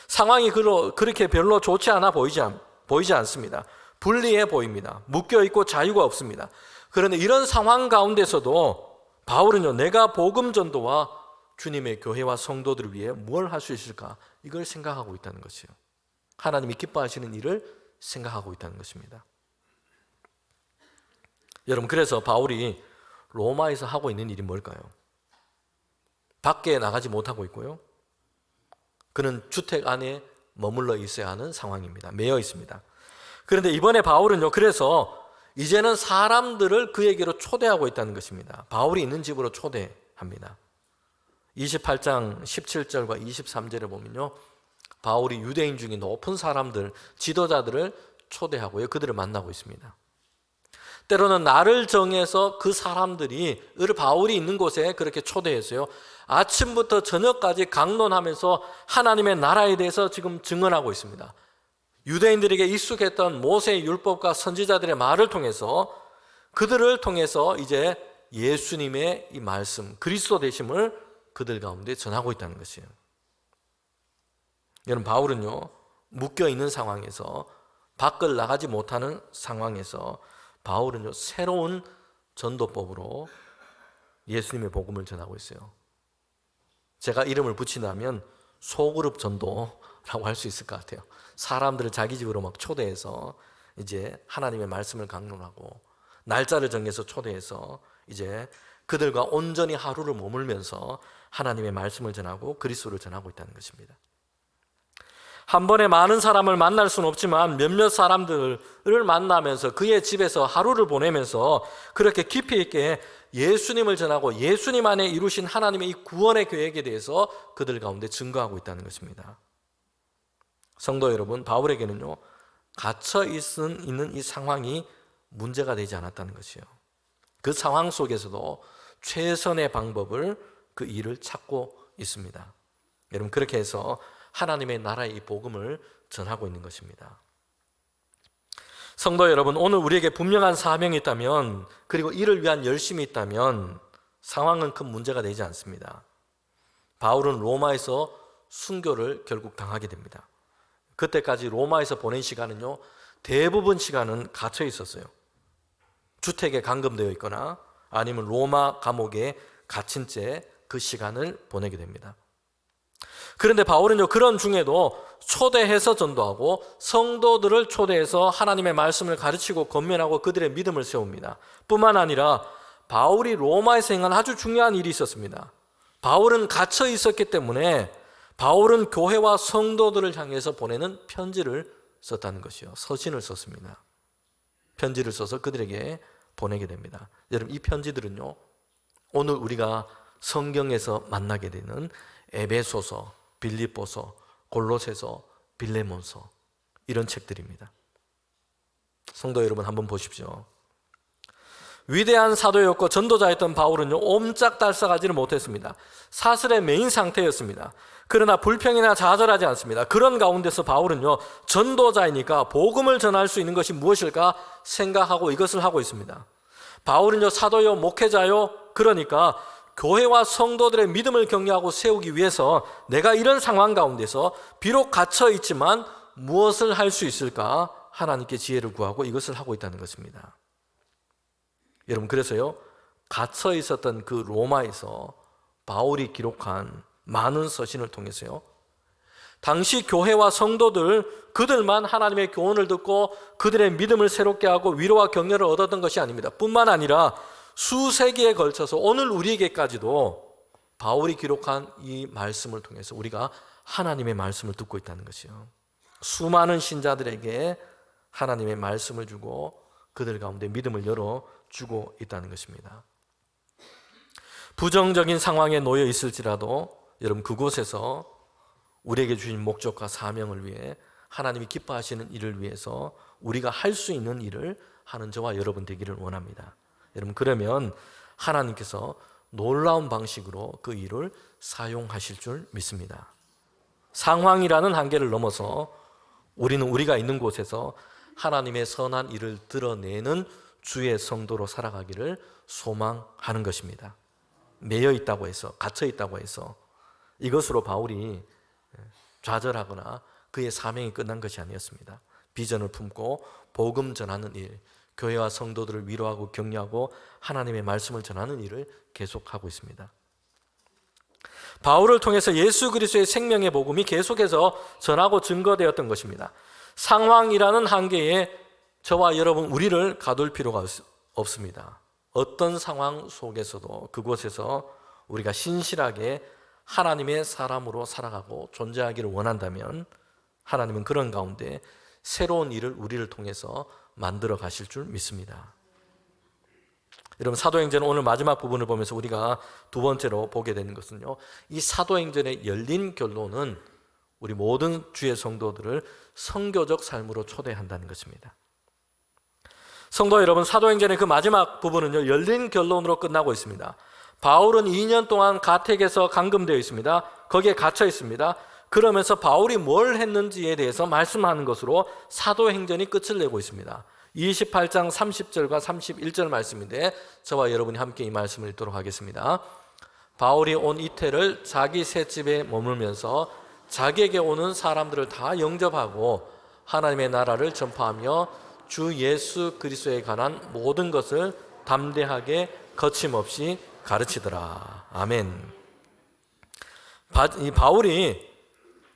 상황이 그렇게 별로 좋지 않아 보이지 않습니다. 불리해 보입니다. 묶여 있고 자유가 없습니다. 그런데 이런 상황 가운데서도 바울은요, 내가 복음 전도와 주님의 교회와 성도들을 위해 뭘 할 수 있을까? 이걸 생각하고 있다는 것이요. 하나님이 기뻐하시는 일을 생각하고 있다는 것입니다. 여러분, 그래서 바울이 로마에서 하고 있는 일이 뭘까요? 밖에 나가지 못하고 있고요. 그는 주택 안에 머물러 있어야 하는 상황입니다. 매여 있습니다. 그런데 이번에 바울은요, 그래서 이제는 사람들을 그에게로 초대하고 있다는 것입니다. 바울이 있는 집으로 초대합니다. 28장 17절과 23절에 보면요, 바울이 유대인 중에 높은 사람들, 지도자들을 초대하고요, 그들을 만나고 있습니다. 때로는 날을 정해서 그 사람들이 바울이 있는 곳에 그렇게 초대했어요. 아침부터 저녁까지 강론하면서 하나님의 나라에 대해서 지금 증언하고 있습니다. 유대인들에게 익숙했던 모세의 율법과 선지자들의 말을 통해서, 그들을 통해서 이제 예수님의 이 말씀, 그리스도 되심을 그들 가운데 전하고 있다는 것이에요. 여러분, 바울은요, 묶여 있는 상황에서, 밖을 나가지 못하는 상황에서 바울은요, 새로운 전도법으로 예수님의 복음을 전하고 있어요. 제가 이름을 붙인다면 소그룹 전도라고 할 수 있을 것 같아요. 사람들을 자기 집으로 막 초대해서 이제 하나님의 말씀을 강론하고, 날짜를 정해서 초대해서 이제 그들과 온전히 하루를 머물면서 하나님의 말씀을 전하고 그리스도를 전하고 있다는 것입니다. 한 번에 많은 사람을 만날 수는 없지만 몇몇 사람들을 만나면서 그의 집에서 하루를 보내면서 그렇게 깊이 있게 예수님을 전하고 예수님 안에 이루신 하나님의 이 구원의 계획에 대해서 그들 가운데 증거하고 있다는 것입니다. 성도 여러분, 바울에게는요, 갇혀 있는 이 상황이 문제가 되지 않았다는 것이요. 그 상황 속에서도 최선의 방법을, 그 일을 찾고 있습니다. 여러분, 그렇게 해서 하나님의 나라의 이 복음을 전하고 있는 것입니다. 성도 여러분, 오늘 우리에게 분명한 사명이 있다면, 그리고 이를 위한 열심이 있다면 상황은 큰 문제가 되지 않습니다. 바울은 로마에서 순교를 결국 당하게 됩니다. 그때까지 로마에서 보낸 시간은요, 대부분 시간은 갇혀 있었어요. 주택에 감금되어 있거나 아니면 로마 감옥에 갇힌 채 그 시간을 보내게 됩니다. 그런데 바울은요, 그런 중에도 초대해서 전도하고 성도들을 초대해서 하나님의 말씀을 가르치고 권면하고 그들의 믿음을 세웁니다. 뿐만 아니라 바울이 로마에서 행한 아주 중요한 일이 있었습니다. 바울은 갇혀 있었기 때문에 바울은 교회와 성도들을 향해서 보내는 편지를 썼다는 것이요. 서신을 썼습니다. 편지를 써서 그들에게 보내게 됩니다. 여러분, 이 편지들은요, 오늘 우리가 성경에서 만나게 되는 에베소서, 빌립보서, 골로새서, 빌레몬서, 이런 책들입니다. 성도 여러분, 한번 보십시오. 위대한 사도였고 전도자였던 바울은요, 옴짝달싹하지를 못했습니다. 사슬의 메인 상태였습니다. 그러나 불평이나 좌절하지 않습니다. 그런 가운데서 바울은요, 전도자이니까 복음을 전할 수 있는 것이 무엇일까 생각하고 이것을 하고 있습니다. 바울은요, 사도요, 목회자요, 그러니까 교회와 성도들의 믿음을 격려하고 세우기 위해서 내가 이런 상황 가운데서 비록 갇혀 있지만 무엇을 할 수 있을까 하나님께 지혜를 구하고 이것을 하고 있다는 것입니다. 여러분, 그래서요, 갇혀 있었던 그 로마에서 바울이 기록한 많은 서신을 통해서요, 당시 교회와 성도들, 그들만 하나님의 교훈을 듣고 그들의 믿음을 새롭게 하고 위로와 격려를 얻었던 것이 아닙니다. 뿐만 아니라 수세기에 걸쳐서 오늘 우리에게까지도 바울이 기록한 이 말씀을 통해서 우리가 하나님의 말씀을 듣고 있다는 것이요, 수많은 신자들에게 하나님의 말씀을 주고 그들 가운데 믿음을 열어주고 있다는 것입니다. 부정적인 상황에 놓여 있을지라도 여러분, 그곳에서 우리에게 주신 목적과 사명을 위해 하나님이 기뻐하시는 일을 위해서 우리가 할 수 있는 일을 하는 저와 여러분 되기를 원합니다. 여러분, 그러면 하나님께서 놀라운 방식으로 그 일을 사용하실 줄 믿습니다. 상황이라는 한계를 넘어서 우리는 우리가 있는 곳에서 하나님의 선한 일을 드러내는 주의 성도로 살아가기를 소망하는 것입니다. 매여 있다고 해서, 갇혀 있다고 해서 이것으로 바울이 좌절하거나 그의 사명이 끝난 것이 아니었습니다. 비전을 품고 복음 전하는 일, 교회와 성도들을 위로하고 격려하고 하나님의 말씀을 전하는 일을 계속하고 있습니다. 바울을 통해서 예수 그리스도의 생명의 복음이 계속해서 전하고 증거되었던 것입니다. 상황이라는 한계에 저와 여러분 우리를 가둘 필요가 없습니다. 어떤 상황 속에서도 그곳에서 우리가 신실하게 하나님의 사람으로 살아가고 존재하기를 원한다면 하나님은 그런 가운데 새로운 일을 우리를 통해서 만들어 가실 줄 믿습니다. 여러분, 사도행전 오늘 마지막 부분을 보면서 우리가 두 번째로 보게 되는 것은요, 이 사도행전의 열린 결론은 우리 모든 주의 성도들을 선교적 삶으로 초대한다는 것입니다. 성도 여러분, 사도행전의 그 마지막 부분은요, 열린 결론으로 끝나고 있습니다. 바울은 2년 동안 가택에서 감금되어 있습니다. 거기에 갇혀 있습니다. 그러면서 바울이 뭘 했는지에 대해서 말씀하는 것으로 사도행전이 끝을 내고 있습니다. 28장 30절과 31절 말씀인데 저와 여러분이 함께 이 말씀을 읽도록 하겠습니다. 바울이 온 이태를 자기 셋집에 머물면서 자기에게 오는 사람들을 다 영접하고 하나님의 나라를 전파하며 주 예수 그리스도에 관한 모든 것을 담대하게 거침없이 가르치더라. 아멘. 이 바울이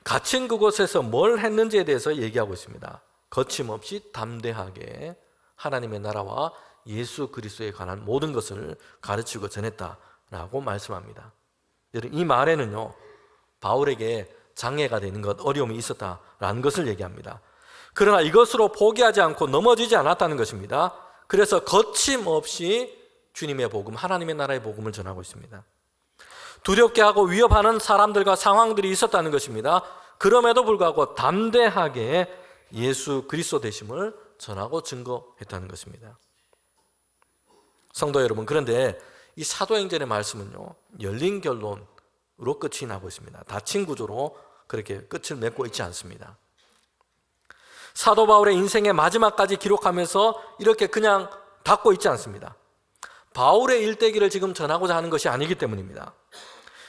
갇힌 그곳에서 뭘 했는지에 대해서 얘기하고 있습니다. 거침없이 담대하게 하나님의 나라와 예수 그리스도에 관한 모든 것을 가르치고 전했다라고 말씀합니다. 여러분, 이 말에는요, 바울에게 장애가 되는 것, 어려움이 있었다라는 것을 얘기합니다. 그러나 이것으로 포기하지 않고 넘어지지 않았다는 것입니다. 그래서 거침없이 주님의 복음, 하나님의 나라의 복음을 전하고 있습니다. 두렵게 하고 위협하는 사람들과 상황들이 있었다는 것입니다. 그럼에도 불구하고 담대하게 예수 그리스도 되심을 전하고 증거했다는 것입니다. 성도 여러분, 그런데 이 사도행전의 말씀은요, 열린 결론으로 끝이 나고 있습니다. 닫힌 구조로 그렇게 끝을 맺고 있지 않습니다. 사도 바울의 인생의 마지막까지 기록하면서 이렇게 그냥 닫고 있지 않습니다. 바울의 일대기를 지금 전하고자 하는 것이 아니기 때문입니다.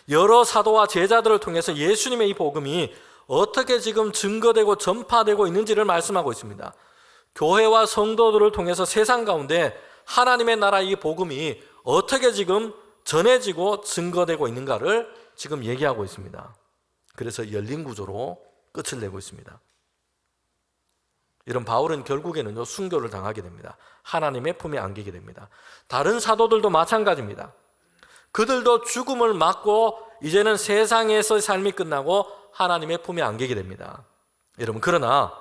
여러 사도와 제자들을 통해서 예수님의 이 복음이 어떻게 지금 증거되고 전파되고 있는지를 말씀하고 있습니다. 교회와 성도들을 통해서 세상 가운데 하나님의 나라 이 복음이 어떻게 지금 전해지고 증거되고 있는가를 지금 얘기하고 있습니다. 그래서 열린 구조로 끝을 내고 있습니다. 이런 바울은 결국에는요, 순교를 당하게 됩니다. 하나님의 품에 안기게 됩니다. 다른 사도들도 마찬가지입니다. 그들도 죽음을 맞고 이제는 세상에서 삶이 끝나고 하나님의 품에 안기게 됩니다. 여러분, 그러나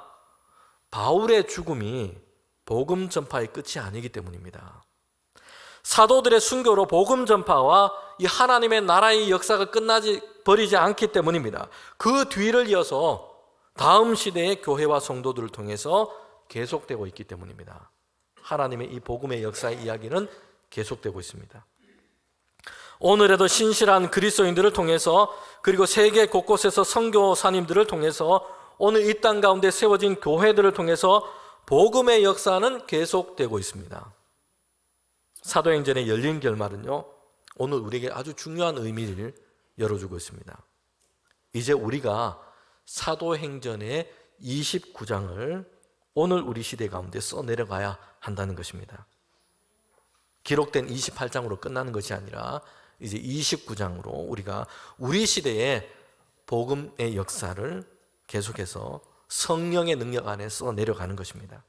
바울의 죽음이 복음 전파의 끝이 아니기 때문입니다. 사도들의 순교로 복음 전파와 이 하나님의 나라의 역사가 버리지 않기 때문입니다. 그 뒤를 이어서 다음 시대의 교회와 성도들을 통해서 계속되고 있기 때문입니다. 하나님의 이 복음의 역사의 이야기는 계속되고 있습니다. 오늘에도 신실한 그리스도인들을 통해서, 그리고 세계 곳곳에서 선교사님들을 통해서, 오늘 이 땅 가운데 세워진 교회들을 통해서 복음의 역사는 계속되고 있습니다. 사도행전의 열린 결말은요, 오늘 우리에게 아주 중요한 의미를 열어주고 있습니다. 이제 우리가 사도행전의 29장을 오늘 우리 시대 가운데 써내려가야 한다는 것입니다. 기록된 28장으로 끝나는 것이 아니라 이제 29장으로 우리가 우리 시대의 복음의 역사를 계속해서 성령의 능력 안에 써내려가는 것입니다.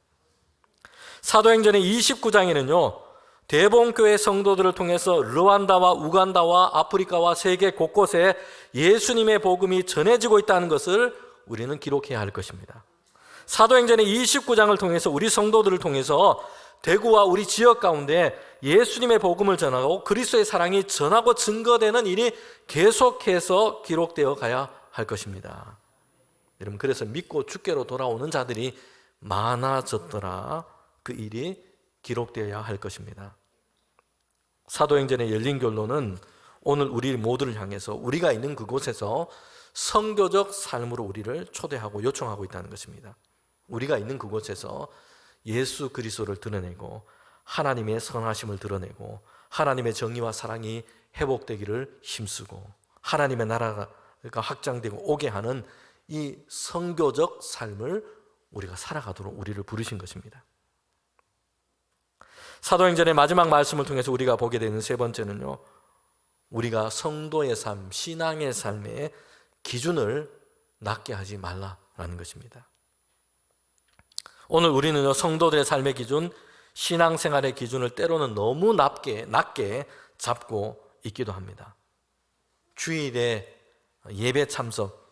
사도행전의 29장에는요, 대봉교회 성도들을 통해서 르완다와 우간다와 아프리카와 세계 곳곳에 예수님의 복음이 전해지고 있다는 것을 우리는 기록해야 할 것입니다. 사도행전의 29장을 통해서 우리 성도들을 통해서 대구와 우리 지역 가운데 예수님의 복음을 전하고 그리스도의 사랑이 전하고 증거되는 일이 계속해서 기록되어 가야 할 것입니다. 여러분, 그래서 믿고 주께로 돌아오는 자들이 많아졌더라. 그 일이 기록되어야 할 것입니다. 사도행전의 열린 결론은 오늘 우리 모두를 향해서 우리가 있는 그곳에서 선교적 삶으로 우리를 초대하고 요청하고 있다는 것입니다. 우리가 있는 그곳에서 예수 그리스도를 드러내고 하나님의 선하심을 드러내고 하나님의 정의와 사랑이 회복되기를 힘쓰고 하나님의 나라가 확장되고 오게 하는 이 선교적 삶을 우리가 살아가도록 우리를 부르신 것입니다. 사도행전의 마지막 말씀을 통해서 우리가 보게 되는 세 번째는요, 우리가 성도의 삶, 신앙의 삶의 기준을 낮게 하지 말라라는 것입니다. 오늘 우리는요, 성도들의 삶의 기준, 신앙생활의 기준을 때로는 너무 낮게 잡고 있기도 합니다. 주일에 예배 참석,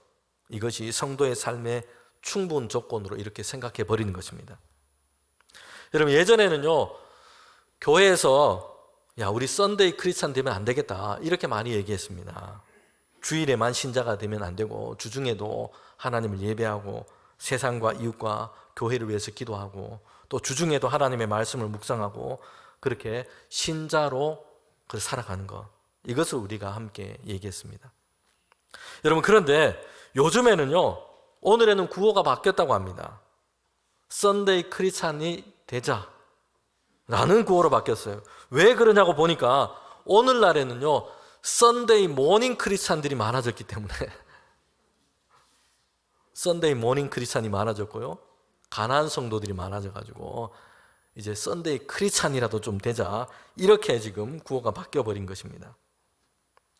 이것이 성도의 삶의 충분 조건으로 이렇게 생각해 버리는 것입니다. 여러분, 예전에는요, 교회에서 야, 우리 썬데이 크리스찬 되면 안 되겠다 이렇게 많이 얘기했습니다. 주일에만 신자가 되면 안 되고 주중에도 하나님을 예배하고 세상과 이웃과 교회를 위해서 기도하고 또 주중에도 하나님의 말씀을 묵상하고 그렇게 신자로 살아가는 것, 이것을 우리가 함께 얘기했습니다. 여러분, 그런데 요즘에는요, 오늘에는 구호가 바뀌었다고 합니다. 썬데이 크리스찬이 되자 라는 구호로 바뀌었어요. 왜 그러냐고 보니까 오늘날에는요, 썬데이 모닝 크리스찬들이 많아졌기 때문에 썬데이 모닝 크리스찬이 많아졌고요, 가난한 성도들이 많아져가지고 이제 썬데이 크리스찬이라도 좀 되자, 이렇게 지금 구호가 바뀌어버린 것입니다.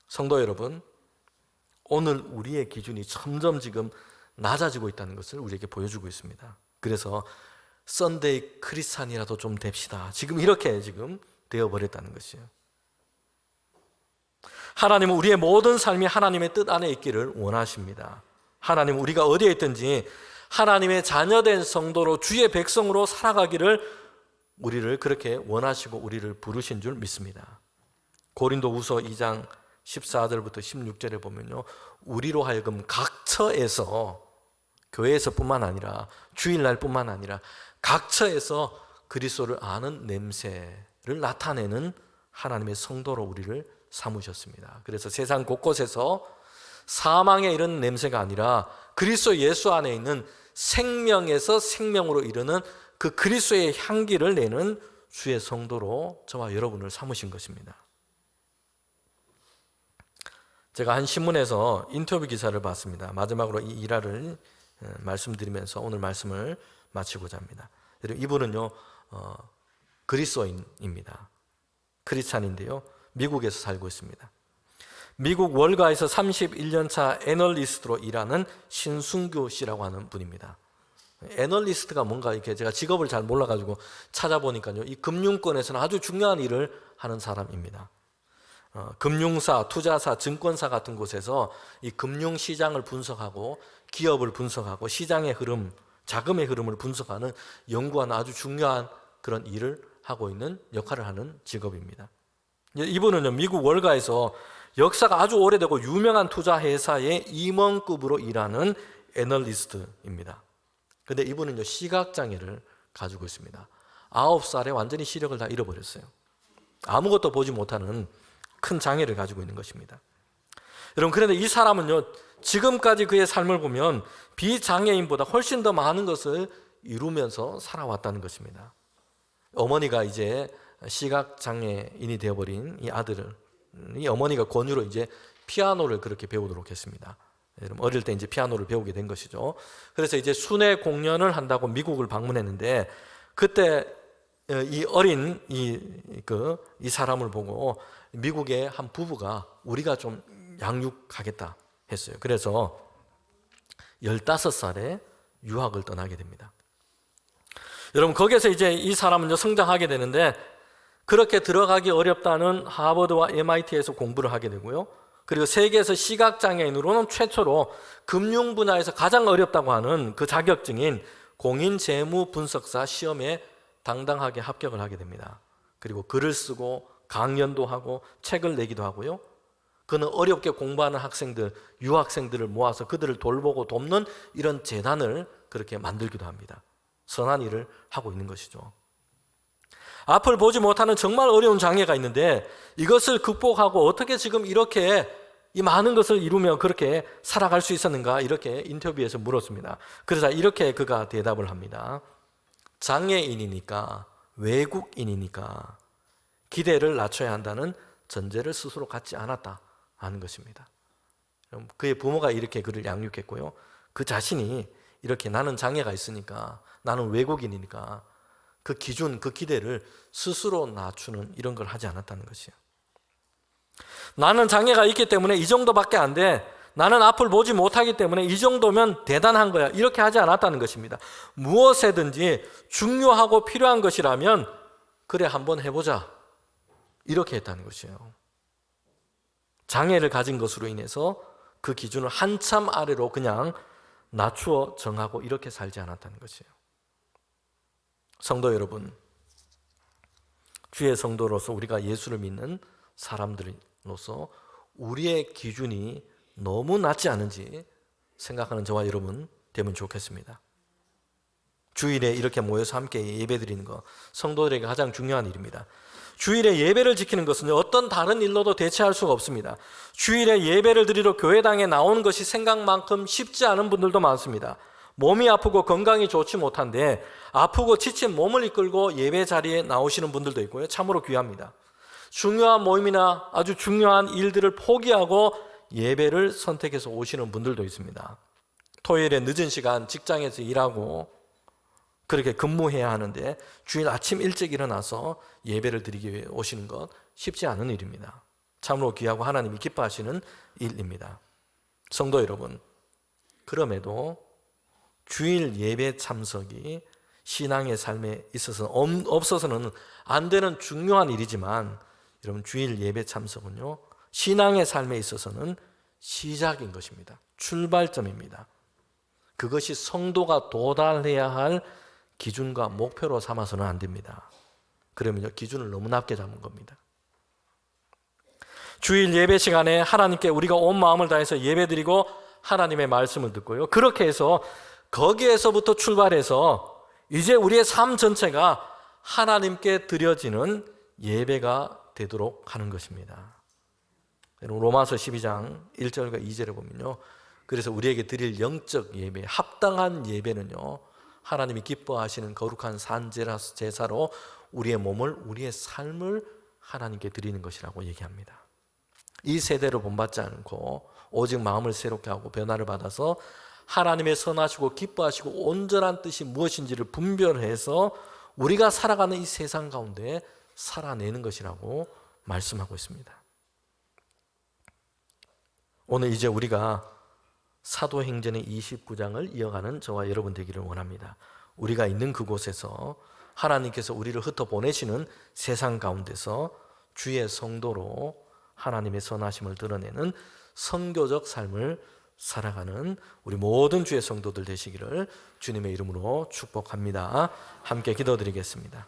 성도 여러분, 오늘 우리의 기준이 점점 지금 낮아지고 있다는 것을 우리에게 보여주고 있습니다. 그래서 썬데이 크리스찬이라도 좀 됩시다, 지금 이렇게 지금 되어버렸다는 것이에요. 하나님은 우리의 모든 삶이 하나님의 뜻 안에 있기를 원하십니다. 하나님은 우리가 어디에 있든지 하나님의 자녀된 성도로 주의 백성으로 살아가기를 우리를 그렇게 원하시고 우리를 부르신 줄 믿습니다. 고린도후서 2장 14절부터 16절에 보면요, 우리로 하여금 각처에서, 교회에서뿐만 아니라 주일날뿐만 아니라 각처에서 그리스도를 아는 냄새를 나타내는 하나님의 성도로 우리를 삼으셨습니다. 그래서 세상 곳곳에서 사망에 이르는 냄새가 아니라 그리스도 예수 안에 있는 생명에서 생명으로 이르는 그 그리스도의 향기를 내는 주의 성도로 저와 여러분을 삼으신 것입니다. 제가 한 신문에서 인터뷰 기사를 봤습니다. 마지막으로 이 일화를 말씀드리면서 오늘 말씀을 마치고자 합니다. 이분은요, 그리스도인입니다. 크리스찬인데요, 미국에서 살고 있습니다. 미국 월가에서 31년차 애널리스트로 일하는 신순규 씨라고 하는 분입니다. 애널리스트가 뭔가 이렇게 제가 직업을 잘 몰라가지고 찾아보니까요, 이 금융권에서는 아주 중요한 일을 하는 사람입니다. 금융사, 투자사, 증권사 같은 곳에서 이 금융시장을 분석하고 기업을 분석하고 시장의 흐름, 자금의 흐름을 분석하는 연구하는 아주 중요한 그런 일을 하고 있는 역할을 하는 직업입니다. 이분은요, 미국 월가에서 역사가 아주 오래되고 유명한 투자회사의 임원급으로 일하는 애널리스트입니다. 그런데 이분은요, 시각장애를 가지고 있습니다. 9살에 완전히 시력을 다 잃어버렸어요. 아무것도 보지 못하는 큰 장애를 가지고 있는 것입니다. 여러분, 그런데 이 사람은요, 지금까지 그의 삶을 보면 비장애인보다 훨씬 더 많은 것을 이루면서 살아왔다는 것입니다. 어머니가 이제 시각장애인이 되어버린 이 아들을, 이 어머니가 권유로 이제 피아노를 그렇게 배우도록 했습니다. 여러분 어릴 때 이제 피아노를 배우게 된 것이죠. 그래서 이제 순회 공연을 한다고 미국을 방문했는데 그때 이 어린 이 사람을 보고 미국의 한 부부가 우리가 좀 양육하겠다 했어요. 그래서 15살에 유학을 떠나게 됩니다. 여러분 거기에서 이제 이 사람은 성장하게 되는데 그렇게 들어가기 어렵다는 하버드와 MIT에서 공부를 하게 되고요. 그리고 세계에서 시각장애인으로는 최초로 금융 분야에서 가장 어렵다고 하는 그 자격증인 공인재무분석사 시험에 당당하게 합격을 하게 됩니다. 그리고 글을 쓰고 강연도 하고 책을 내기도 하고요. 그는 어렵게 공부하는 학생들, 유학생들을 모아서 그들을 돌보고 돕는 이런 재단을 그렇게 만들기도 합니다. 선한 일을 하고 있는 것이죠. 앞을 보지 못하는 정말 어려운 장애가 있는데 이것을 극복하고 어떻게 지금 이렇게 이 많은 것을 이루며 그렇게 살아갈 수 있었는가 이렇게 인터뷰에서 물었습니다. 그러자 이렇게 그가 대답을 합니다. 장애인이니까 외국인이니까 기대를 낮춰야 한다는 전제를 스스로 갖지 않았다 하는 것입니다. 그의 부모가 이렇게 그를 양육했고요. 그 자신이 이렇게 나는 장애가 있으니까 나는 외국인이니까 그 기준, 그 기대를 스스로 낮추는 이런 걸 하지 않았다는 것이에요. 나는 장애가 있기 때문에 이 정도밖에 안 돼. 나는 앞을 보지 못하기 때문에 이 정도면 대단한 거야. 이렇게 하지 않았다는 것입니다. 무엇이든지 중요하고 필요한 것이라면 그래 한번 해보자. 이렇게 했다는 것이에요. 장애를 가진 것으로 인해서 그 기준을 한참 아래로 그냥 낮추어 정하고 이렇게 살지 않았다는 것이에요. 성도 여러분, 주의 성도로서 우리가 예수를 믿는 사람들로서 우리의 기준이 너무 낮지 않은지 생각하는 저와 여러분 되면 좋겠습니다. 주일에 이렇게 모여서 함께 예배드리는 것, 성도들에게 가장 중요한 일입니다. 주일에 예배를 지키는 것은 어떤 다른 일로도 대체할 수가 없습니다. 주일에 예배를 드리러 교회당에 나오는 것이 생각만큼 쉽지 않은 분들도 많습니다. 몸이 아프고 건강이 좋지 못한데 아프고 지친 몸을 이끌고 예배 자리에 나오시는 분들도 있고요. 참으로 귀합니다. 중요한 모임이나 아주 중요한 일들을 포기하고 예배를 선택해서 오시는 분들도 있습니다. 토요일에 늦은 시간 직장에서 일하고 그렇게 근무해야 하는데 주일 아침 일찍 일어나서 예배를 드리기 위해 오시는 것 쉽지 않은 일입니다. 참으로 귀하고 하나님이 기뻐하시는 일입니다. 성도 여러분, 그럼에도 주일 예배 참석이 신앙의 삶에 있어서 없어서는 안 되는 중요한 일이지만 여러분 주일 예배 참석은요 신앙의 삶에 있어서는 시작인 것입니다. 출발점입니다. 그것이 성도가 도달해야 할 기준과 목표로 삼아서는 안 됩니다. 그러면요 기준을 너무 낮게 잡은 겁니다. 주일 예배 시간에 하나님께 우리가 온 마음을 다해서 예배드리고 하나님의 말씀을 듣고요. 그렇게 해서 거기에서부터 출발해서 이제 우리의 삶 전체가 하나님께 드려지는 예배가 되도록 하는 것입니다. 로마서 12장 1절과 2절을 보면요. 그래서 우리에게 드릴 영적 예배, 합당한 예배는요. 하나님이 기뻐하시는 거룩한 산제사로 우리의 몸을, 우리의 삶을 하나님께 드리는 것이라고 얘기합니다. 이 세대로 본받지 않고 오직 마음을 새롭게 하고 변화를 받아서 하나님의 선하시고 기뻐하시고 온전한 뜻이 무엇인지를 분별해서 우리가 살아가는 이 세상 가운데 살아내는 것이라고 말씀하고 있습니다. 오늘 이제 우리가 사도행전의 29장을 이어가는 저와 여러분 되기를 원합니다. 우리가 있는 그곳에서 하나님께서 우리를 흩어보내시는 세상 가운데서 주의 성도로 하나님의 선하심을 드러내는 선교적 삶을 살아가는 우리 모든 주의 성도들 되시기를 주님의 이름으로 축복합니다. 함께 기도드리겠습니다.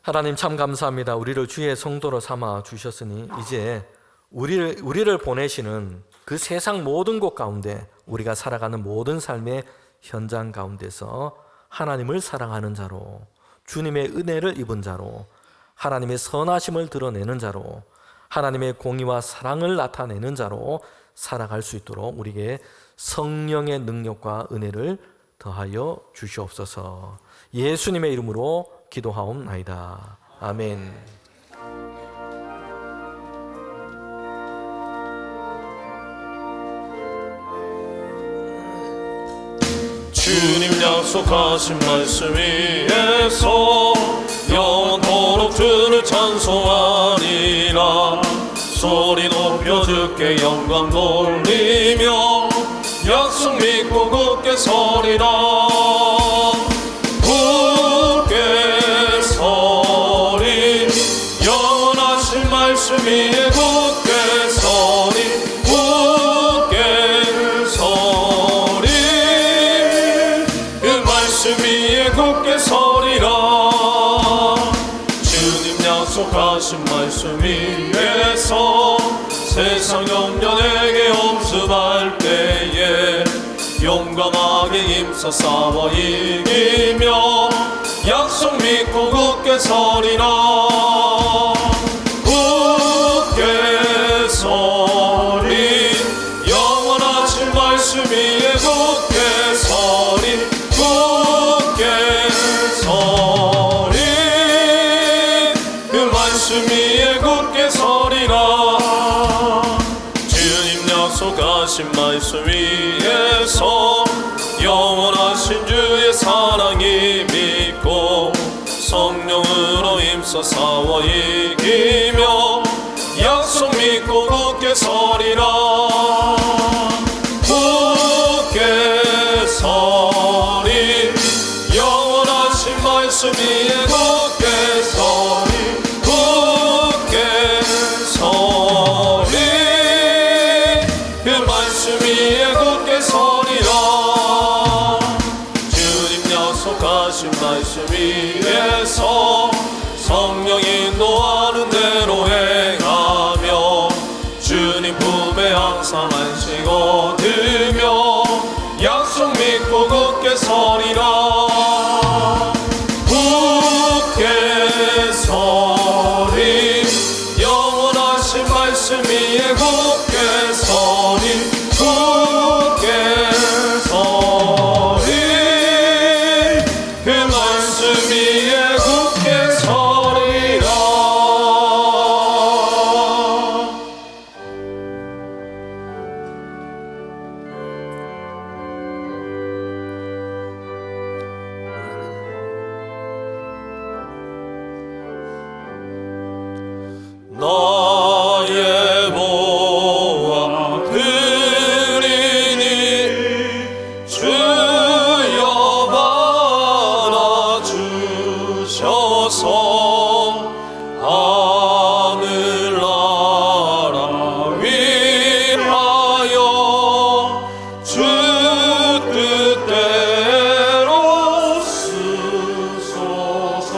하나님 참 감사합니다. 우리를 주의 성도로 삼아 주셨으니 이제 우리를 보내시는 그 세상 모든 곳 가운데 우리가 살아가는 모든 삶의 현장 가운데서 하나님을 사랑하는 자로, 주님의 은혜를 입은 자로, 하나님의 선하심을 드러내는 자로, 하나님의 공의와 사랑을 나타내는 자로 살아갈 수 있도록 우리에게 성령의 능력과 은혜를 더하여 주시옵소서. 예수님의 이름으로 기도하옵나이다. 아멘.
주님 약속하신 말씀 위에서 영원토록 주를 찬송하리라. 소리 높여 주께 영광 돌리며 약속 믿고 굳게 서리라. 굳게 서리 영원하신 말씀 위에 굳게 서리. 굳게 서리 그 말씀 위에 굳게 서리라. 주님 약속하신 말씀 위에서 세상 염려 내게 엄습할 때에 용감하게 힘써 싸워 이기며 약속 믿고 굳게 서리라. 굳게 서리 영원하신 말씀 위에 굳게 서리. 굳게 서리 그 말씀 위에 굳게 서리라. 주님 약속하신 말씀 위에서 영원하신 주의 사랑이 믿고 성령으로 힘써 싸워 이기며 약속 믿고 굳게 서리라. 굳게 서리 영원하신 말씀 위에 굳게 서리. 굳게 서리 그 말씀 위에 굳게 서리라. 주님 약속하신 말씀 위에서 성령 인도하는 대로 행하며 주님 품에 항상 안식 얻으며 약속 믿고 굳게 서리라. 굳게 서리 영원하신 말씀 위에 굳게 서리. 굳게 서리 그 말씀 위에 굳게 서리라. 나의 보아 드리니 주여 받아 주셔서 하늘나라 위하여 주 뜻대로 쓰소서.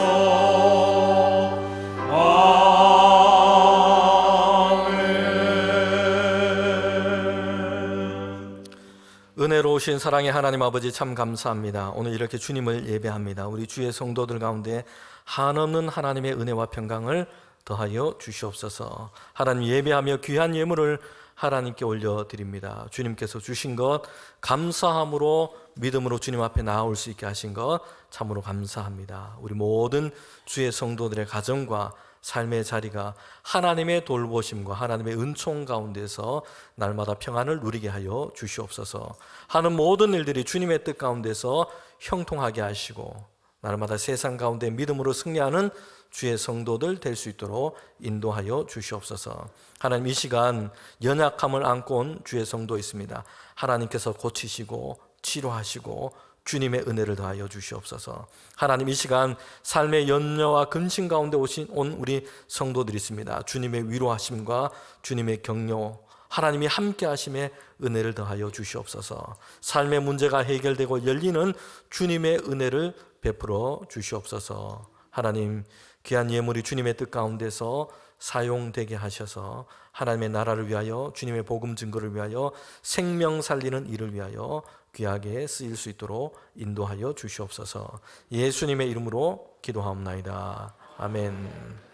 은혜로우신 사랑의 하나님 아버지 참 감사합니다. 오늘 이렇게 주님을 예배합니다. 우리 주의 성도들 가운데 한없는 하나님의 은혜와 평강을 더하여 주시옵소서. 하나님 예배하며 귀한 예물을 하나님께 올려드립니다. 주님께서 주신 것 감사함으로 믿음으로 주님 앞에 나아올 수 있게 하신 것 참으로 감사합니다. 우리 모든 주의 성도들의 가정과 삶의 자리가 하나님의 돌보심과 하나님의 은총 가운데서 날마다 평안을 누리게 하여 주시옵소서. 하는 모든 일들이 주님의 뜻 가운데서 형통하게 하시고 날마다 세상 가운데 믿음으로 승리하는 주의 성도들 될 수 있도록 인도하여 주시옵소서. 하나님 이 시간 연약함을 안고 온 주의 성도 있습니다. 하나님께서 고치시고 치료하시고 주님의 은혜를 더하여 주시옵소서. 하나님 이 시간 삶의 염려와 근심 가운데 온 우리 성도들이 있습니다. 주님의 위로하심과 주님의 격려 하나님이 함께 하심에 은혜를 더하여 주시옵소서. 삶의 문제가 해결되고 열리는 주님의 은혜를 베풀어 주시옵소서. 하나님 귀한 예물이 주님의 뜻 가운데서 사용되게 하셔서 하나님의 나라를 위하여 주님의 복음 증거를 위하여 생명 살리는 일을 위하여 귀하게 쓰일 수 있도록 인도하여 주시옵소서. 예수님의 이름으로 기도하옵나이다. 아멘.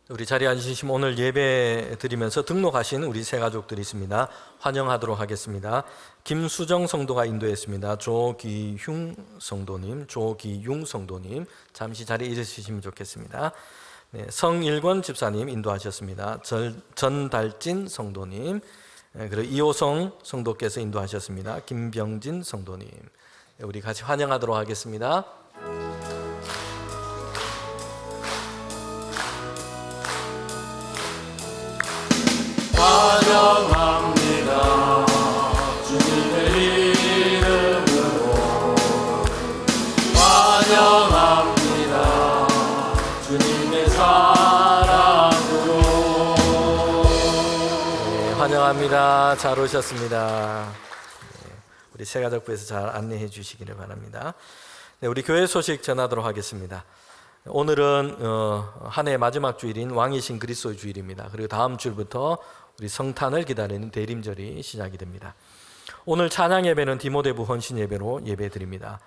우리 우리 자리에 앉으시면 오늘 예배 드리면서 등록하신 우리 세 가족들이 있습니다. 환영하도록 하겠습니다. 김수정 성도가 인도했습니다. 조기흉 성도님, 잠시 자리에 있으시면 좋겠습니다. 네, 성일권 집사님 인도하셨습니다. 전달진 성도님, 그리고 이호성 성도께서 인도하셨습니다. 김병진 성도님, 우리 같이 환영하도록 하겠습니다.
환영합니다. 주님의 이름으로 환영합니다. 주님의 사랑으로.
네, 환영합니다. 잘 오셨습니다. 네, 우리 새가족부에서 잘 안내해 주시기를 바랍니다. 네, 우리 교회 소식 전하도록 하겠습니다. 오늘은 한 해 마지막 주일인 왕이신 그리스도의 주일입니다. 그리고 다음 주부터 우리 성탄을 기다리는 대림절이 시작이 됩니다. 오늘 찬양 예배는 디모데부 헌신 예배로 예배드립니다.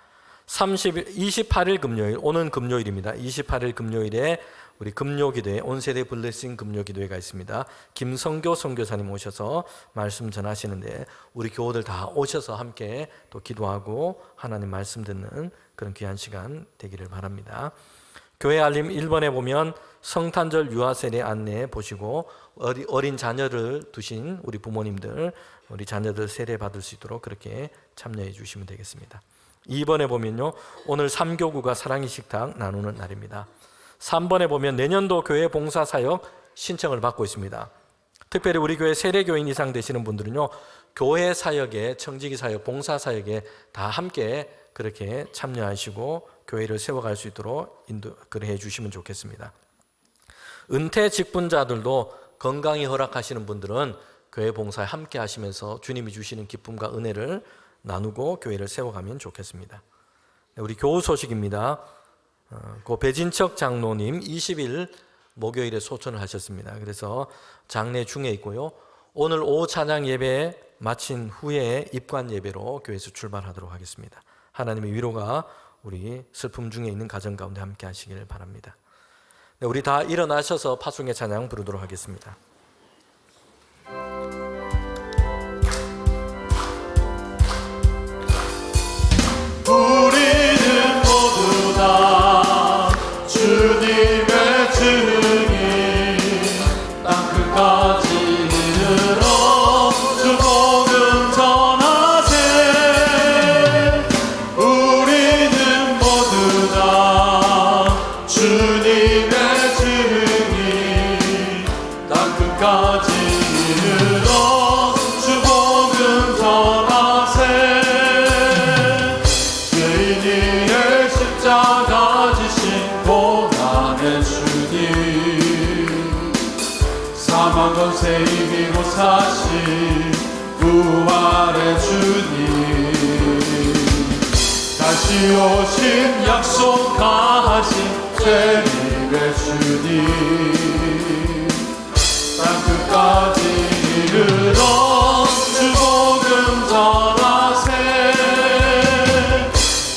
28일 금요일, 오는 금요일입니다. 28일 금요일에 우리 금요기도회, 온세대 블레싱 금요기도회가 있습니다. 김성교 선교사님 오셔서 말씀 전하시는데 우리 교우들 다 오셔서 함께 또 기도하고 하나님 말씀 듣는 그런 귀한 시간 되기를 바랍니다. 교회 알림 1번에 보면 성탄절 유아 세례 안내 보시고 어린 자녀를 두신 우리 부모님들, 우리 자녀들 세례 받을 수 있도록 그렇게 참여해 주시면 되겠습니다. 2번에 보면요, 오늘 3교구가 사랑의 식탁 나누는 날입니다. 3번에 보면 내년도 교회 봉사 사역 신청을 받고 있습니다. 특별히 우리 교회 세례교인 이상 되시는 분들은요, 교회 사역에, 청지기 사역, 봉사 사역에 다 함께 그렇게 참여하시고 교회를 세워갈 수 있도록 그래 주시면 좋겠습니다. 은퇴 직분자들도 건강이 허락하시는 분들은 교회 봉사에 함께 하시면서 주님이 주시는 기쁨과 은혜를 나누고 교회를 세워가면 좋겠습니다. 우리 교우 소식입니다. 고 배진척 장로님 20일 목요일에 소천을 하셨습니다. 그래서 장례 중에 있고요. 오늘 오후 찬양 예배 마친 후에 입관 예배로 교회에서 출발하도록 하겠습니다. 하나님의 위로가 우리 슬픔 중에 있는 가정 가운데 함께 하시기를 바랍니다. 네, 우리 다 일어나셔서 파송의 찬양 부르도록 하겠습니다.
우리는 모두 다 주님의 증인, 땅끝까지 이르러 주 복음 전하세. 우리는 모두 다 주님의 증인, 땅끝까지 이르러 주 복음 전하세. 죄인의 십자가 지신 고난의 주님, 사망 권세 이기고 사신 부활의 주님, 다시 오신 약속하신 재림의 주님, 땅끝까지 이르러 주 복음 전하세.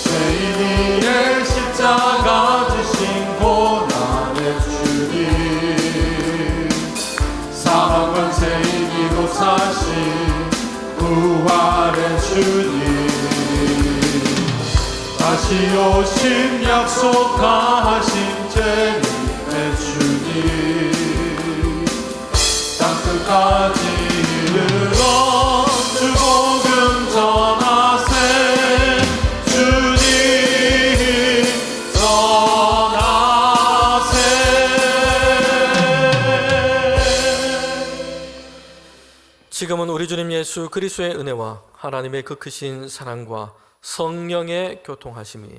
죄인의 십자가 지신 고난의 주님, 사망 권세 이기고 사신 부활의 주님, 다시 오신 약속하신 재림의 주님, 땅끝까지 이르러 주 복음 전하세. 주님 전하세.
지금은 우리 주님 예수 그리스도의 은혜와 하나님의 그 크신 사랑과 성령의 교통하심이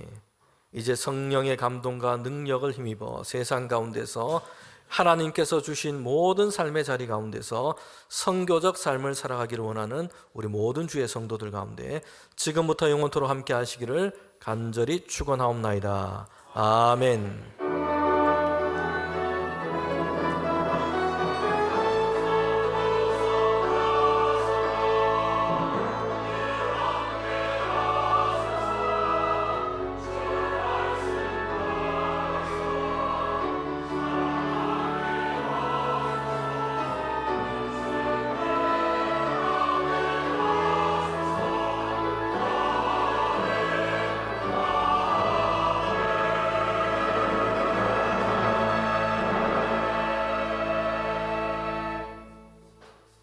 이제 성령의 감동과 능력을 힘입어 세상 가운데서 하나님께서 주신 모든 삶의 자리 가운데서 성교적 삶을 살아가기를 원하는 우리 모든 주의 성도들 가운데 지금부터 영원토록 함께 하시기를 간절히 축원하옵나이다. 아멘.